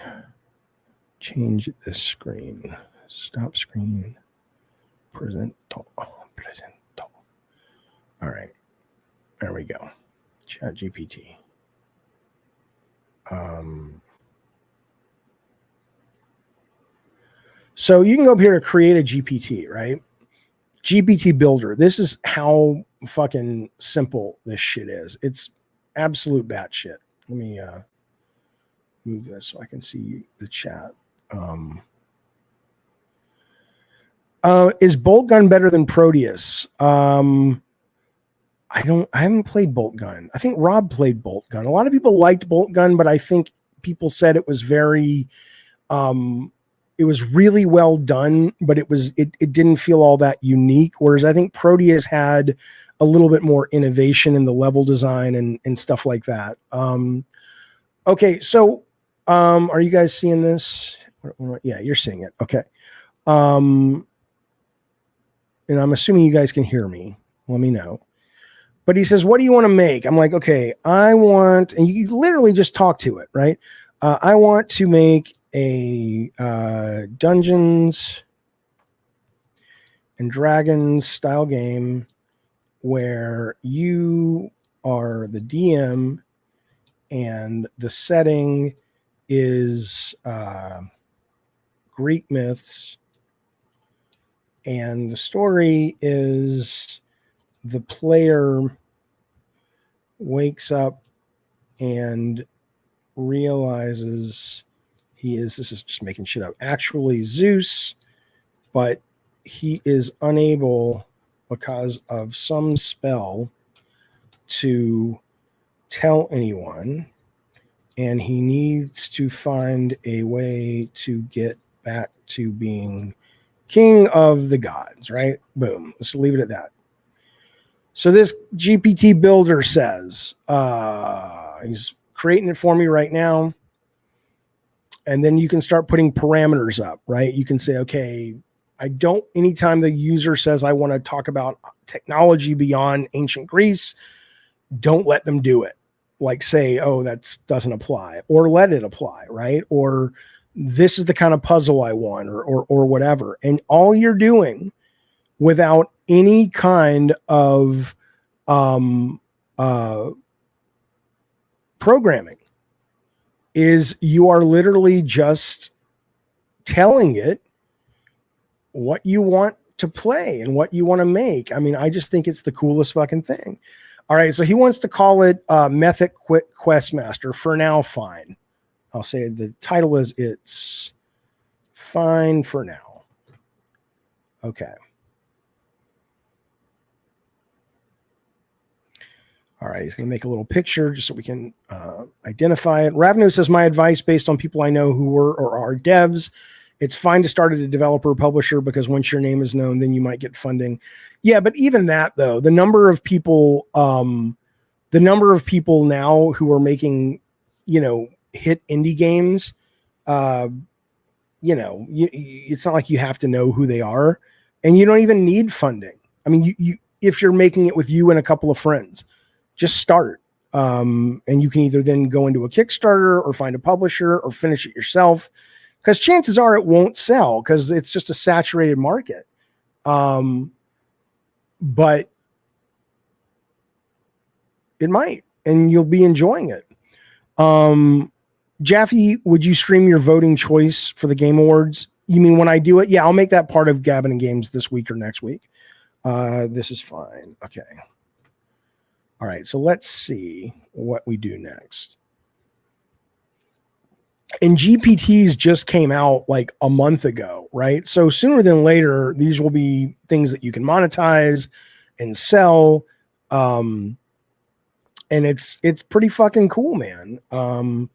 change this screen. Stop screen. Presento. All right, there we go. Chat GPT. So you can go up here to create a GPT, right? GPT Builder. This is how fucking simple this shit is. It's absolute batshit. Let me move this so I can see the chat. Is Bolt Gun better than Proteus? I haven't played Bolt Gun. I think Rob played Bolt Gun. A lot of people liked Bolt Gun, but I think people said it was very, it was really well done, but it didn't feel all that unique. Whereas I think Proteus had a little bit more innovation in the level design and stuff like that. Okay. So, are you guys seeing this? Yeah, you're seeing it. Okay. And I'm assuming you guys can hear me. Let me know. But he says, what do you want to make? I'm like, okay, I want, and you literally just talk to it, right? I want to make a Dungeons and Dragons style game where you are the DM and the setting is Greek myths. And the story is the player wakes up and realizes this is just making shit up, actually Zeus, but he is unable because of some spell to tell anyone, and he needs to find a way to get back to being king of the gods, right? Boom. Let's leave it at that. So this GPT builder says, he's creating it for me right now. And then you can start putting parameters up, right? You can say, okay, anytime the user says, I want to talk about technology beyond ancient Greece, don't let them do it. Like say, oh, that doesn't apply, or let it apply, right? Or this is the kind of puzzle I want, or whatever. And all you're doing without any kind of programming is you are literally just telling it what you want to play and what you want to make. I mean, I just think it's the coolest fucking thing. All right, so he wants to call it Method Questmaster. For now, fine. I'll say the title is It's Fine for Now. Okay. All right, he's going to make a little picture just so we can identify it. Ravno says, my advice based on people I know who were or are devs, it's fine to start at a developer or publisher because once your name is known, then you might get funding. Yeah, but even that, though, the number of people now who are making, hit indie games, it's not like you have to know who they are, and you don't even need funding. I mean, you if you're making it with you and a couple of friends, just start. And you can either then go into a Kickstarter or find a publisher or finish it yourself, because chances are it won't sell because it's just a saturated market. But it might, and you'll be enjoying it. Jaffe, would you stream your voting choice for the Game Awards? You mean when I do it? Yeah, I'll make that part of Gabbin' and Games this week or next week. This is fine. Okay. All right, so let's see what we do next. And GPTs just came out like a month ago, right? So sooner than later, these will be things that you can monetize and sell. And it's pretty fucking cool, man. I'm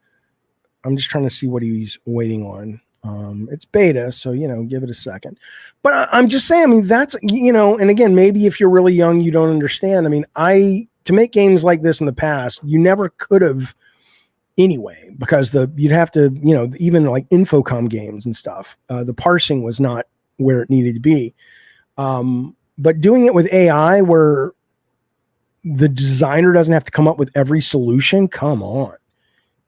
just trying to see what he's waiting on. It's beta, so, give it a second. But I'm just saying, I mean, that's, and again, maybe if you're really young, you don't understand. I mean, to make games like this in the past, you never could have anyway, because you'd have to, even like Infocom games and stuff, the parsing was not where it needed to be. But doing it with AI where the designer doesn't have to come up with every solution, come on.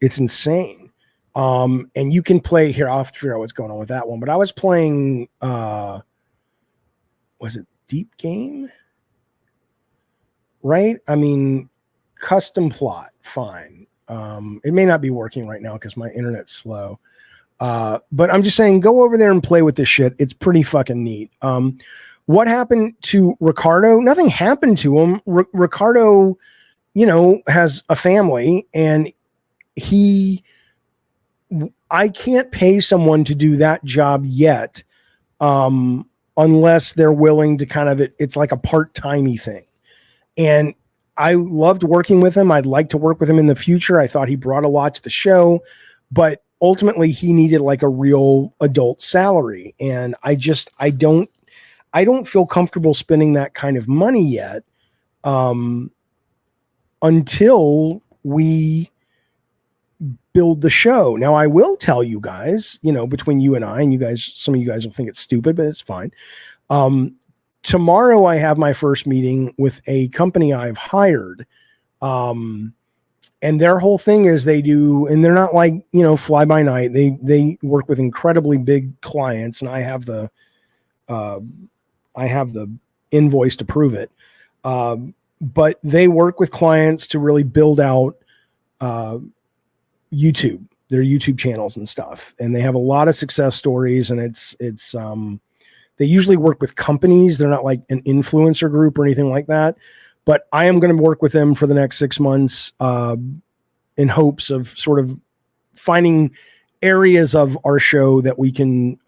It's insane. And you can play here. I'll have to figure out what's going on with that one. But I was playing, was it Deep Game? Right? I mean, custom plot, fine. It may not be working right now because my internet's slow. But I'm just saying, go over there and play with this shit. It's pretty fucking neat. What happened to Ricardo? Nothing happened to him. Ricardo, has a family, and I can't pay someone to do that job yet, unless they're willing to it's like a part-timey thing. And I loved working with him. I'd like to work with him in the future. I thought he brought a lot to the show, but ultimately he needed like a real adult salary. And I don't feel comfortable spending that kind of money yet, until we build the show. Now, I will tell you guys, between you and I, and you guys, some of you guys will think it's stupid, but it's fine. Tomorrow I have my first meeting with a company I've hired. And their whole thing is they do, and they're not like, fly by night. They work with incredibly big clients, and I have the invoice to prove it. But they work with clients to really build out, YouTube, their YouTube channels and stuff. And they have a lot of success stories, and they usually work with companies. They're not like an influencer group or anything like that, but I am going to work with them for the next 6 months, in hopes of sort of finding areas of our show that we can,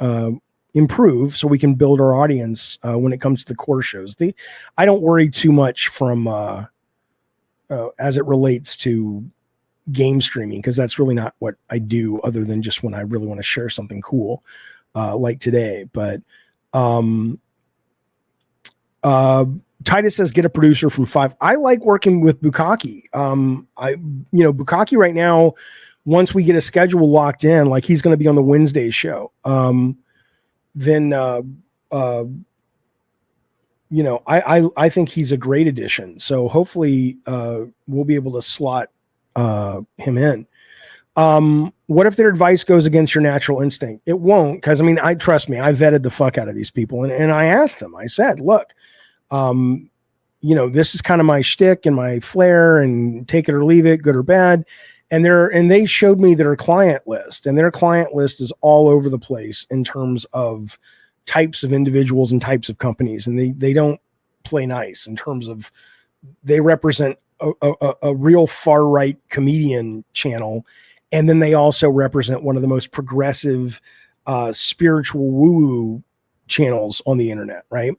improve so we can build our audience, when it comes to the core shows. I don't worry too much from, as it relates to game streaming, because that's really not what I do, other than just when I really want to share something cool, like today. But Titus says, get a producer from 5. I like working with Bukaki. Bukaki right now, once we get a schedule locked in, like he's going to be on the Wednesday show. Then I think he's a great addition. So hopefully we'll be able to slot him in. What if their advice goes against your natural instinct? It won't, because trust me, I vetted the fuck out of these people, and I asked them. I said, look, this is kind of my shtick and my flair, and take it or leave it, good or bad. And they showed me their client list, and their client list is all over the place in terms of types of individuals and types of companies. And they don't play nice in terms of, they represent a real far right comedian channel. And then they also represent one of the most progressive, spiritual woo-woo channels on the internet. Right.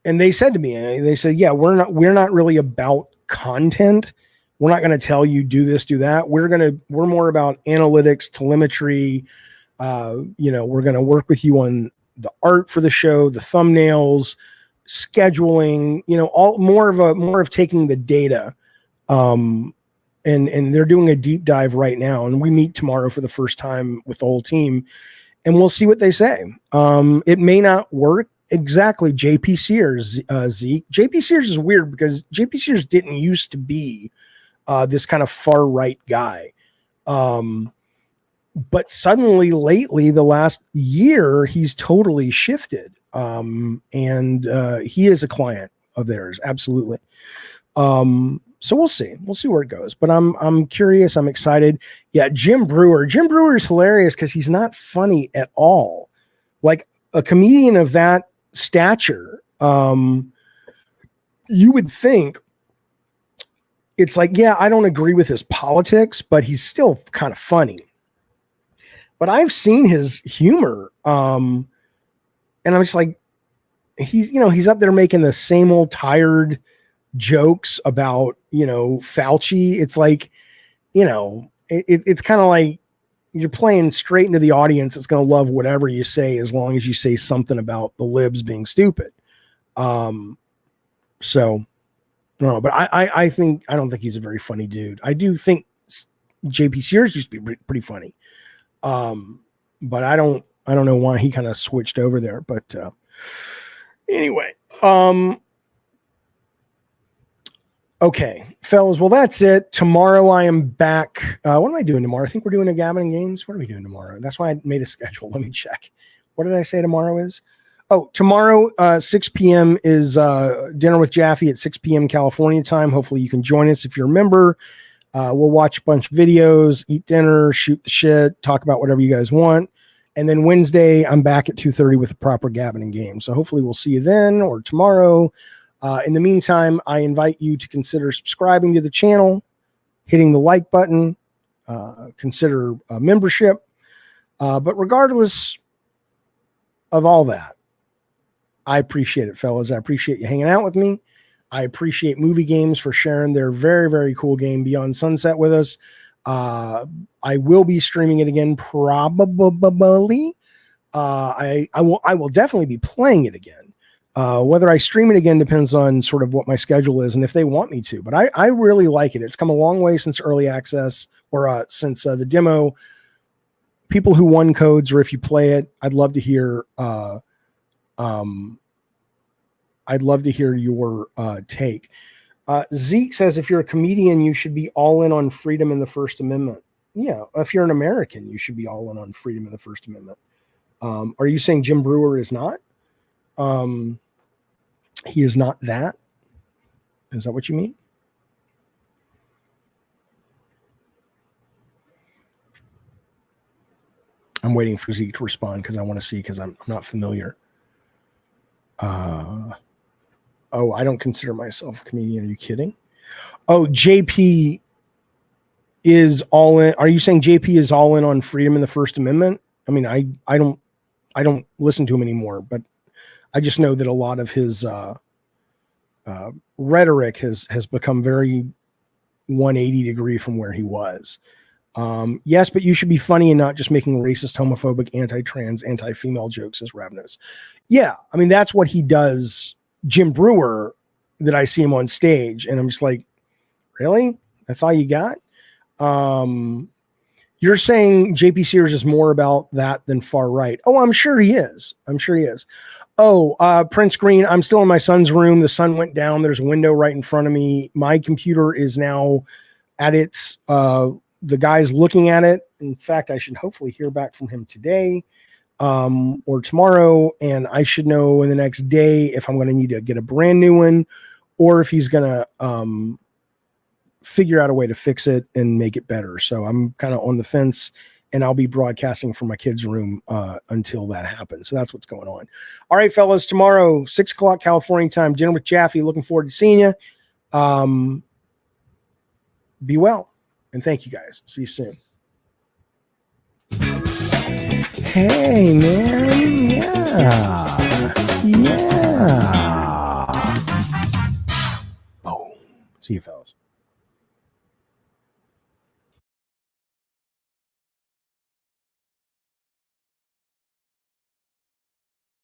And they said to me, they said, yeah, we're not really about content. We're not going to tell you do this, do that. We're more about analytics, telemetry. We're going to work with you on the art for the show, the thumbnails, scheduling, all more of taking the data. And they're doing a deep dive right now, and we meet tomorrow for the first time with the whole team, and we'll see what they say. It may not work exactly. JP Sears, Zeke. JP Sears is weird because JP Sears didn't used to be this kind of far right guy. But suddenly lately, the last year, he's totally shifted. And he is a client of theirs. Absolutely. So we'll see where it goes, but I'm curious. I'm excited. Yeah. Jim Brewer is hilarious because he's not funny at all. Like a comedian of that stature, you would think it's like, yeah, I don't agree with his politics, but he's still kind of funny. But I've seen his humor, and I'm just like, he's up there making the same old tired jokes about, Fauci. It's like, it's kind of like you're playing straight into the audience. It's going to love whatever you say, as long as you say something about the libs being stupid. So no, but I don't think he's a very funny dude. I do think JP Sears used to be pretty funny. But I don't know why he kind of switched over there, but, anyway, okay, fellas. Well, that's it. Tomorrow I am back. What am I doing tomorrow? I think we're doing a Gabbing Games. What are we doing tomorrow? That's why I made a schedule. Let me check. What did I say tomorrow is? Oh, tomorrow, 6 p.m. is dinner with Jaffe at 6 p.m. California time. Hopefully you can join us if you're a member. We'll watch a bunch of videos, eat dinner, shoot the shit, talk about whatever you guys want. And then Wednesday, I'm back at 2:30 with a proper Gavin and game. So hopefully we'll see you then or tomorrow. In the meantime, I invite you to consider subscribing to the channel, hitting the like button, consider membership. But regardless of all that, I appreciate it, fellas. I appreciate you hanging out with me. I appreciate Movie Games for sharing their very, very cool game Beyond Sunset with us. I will be streaming it again, probably. I will definitely be playing it again. Whether I stream it again depends on sort of what my schedule is and if they want me to. But I really like it. It's come a long way since early access or since the demo. People who won codes, or if you play it, I'd love to hear. I'd love to hear your take. Zeke says, if you're a comedian, you should be all in on freedom and the First Amendment. Yeah, if you're an American, you should be all in on freedom and the First Amendment. Are you saying Jim Brewer is not? He is not that? Is that what you mean? I'm waiting for Zeke to respond because I want to see, because I'm not familiar. Oh, I don't consider myself a comedian. Are you kidding? Oh, JP is all in. Are you saying JP is all in on freedom and the First Amendment? I mean, I don't listen to him anymore, but I just know that a lot of his rhetoric has become very 180 degree from where he was. Yes, but you should be funny and not just making racist, homophobic, anti-trans, anti-female jokes, as Rav knows. Yeah, I mean, that's what he does. Jim Brewer, that I see him on stage, and I'm just like, really? That's all you got? You're saying JP Sears is more about that than far right. Oh, I'm sure he is. Oh, Prince Green, I'm still in my son's room. The sun went down. There's a window right in front of me. My computer is now at its, the guy's looking at it. In fact, I should hopefully hear back from him today or tomorrow. And I should know in the next day if I'm going to need to get a brand new one or if he's going to figure out a way to fix it and make it better. So I'm kind of on the fence, and I'll be broadcasting from my kid's room until that happens. So that's what's going on. All right, fellas, tomorrow, 6 o'clock California time, dinner with Jaffe. Looking forward to seeing you. Be well, and thank you guys. See you soon. Hey, man. Yeah. Boom. See you, fellas.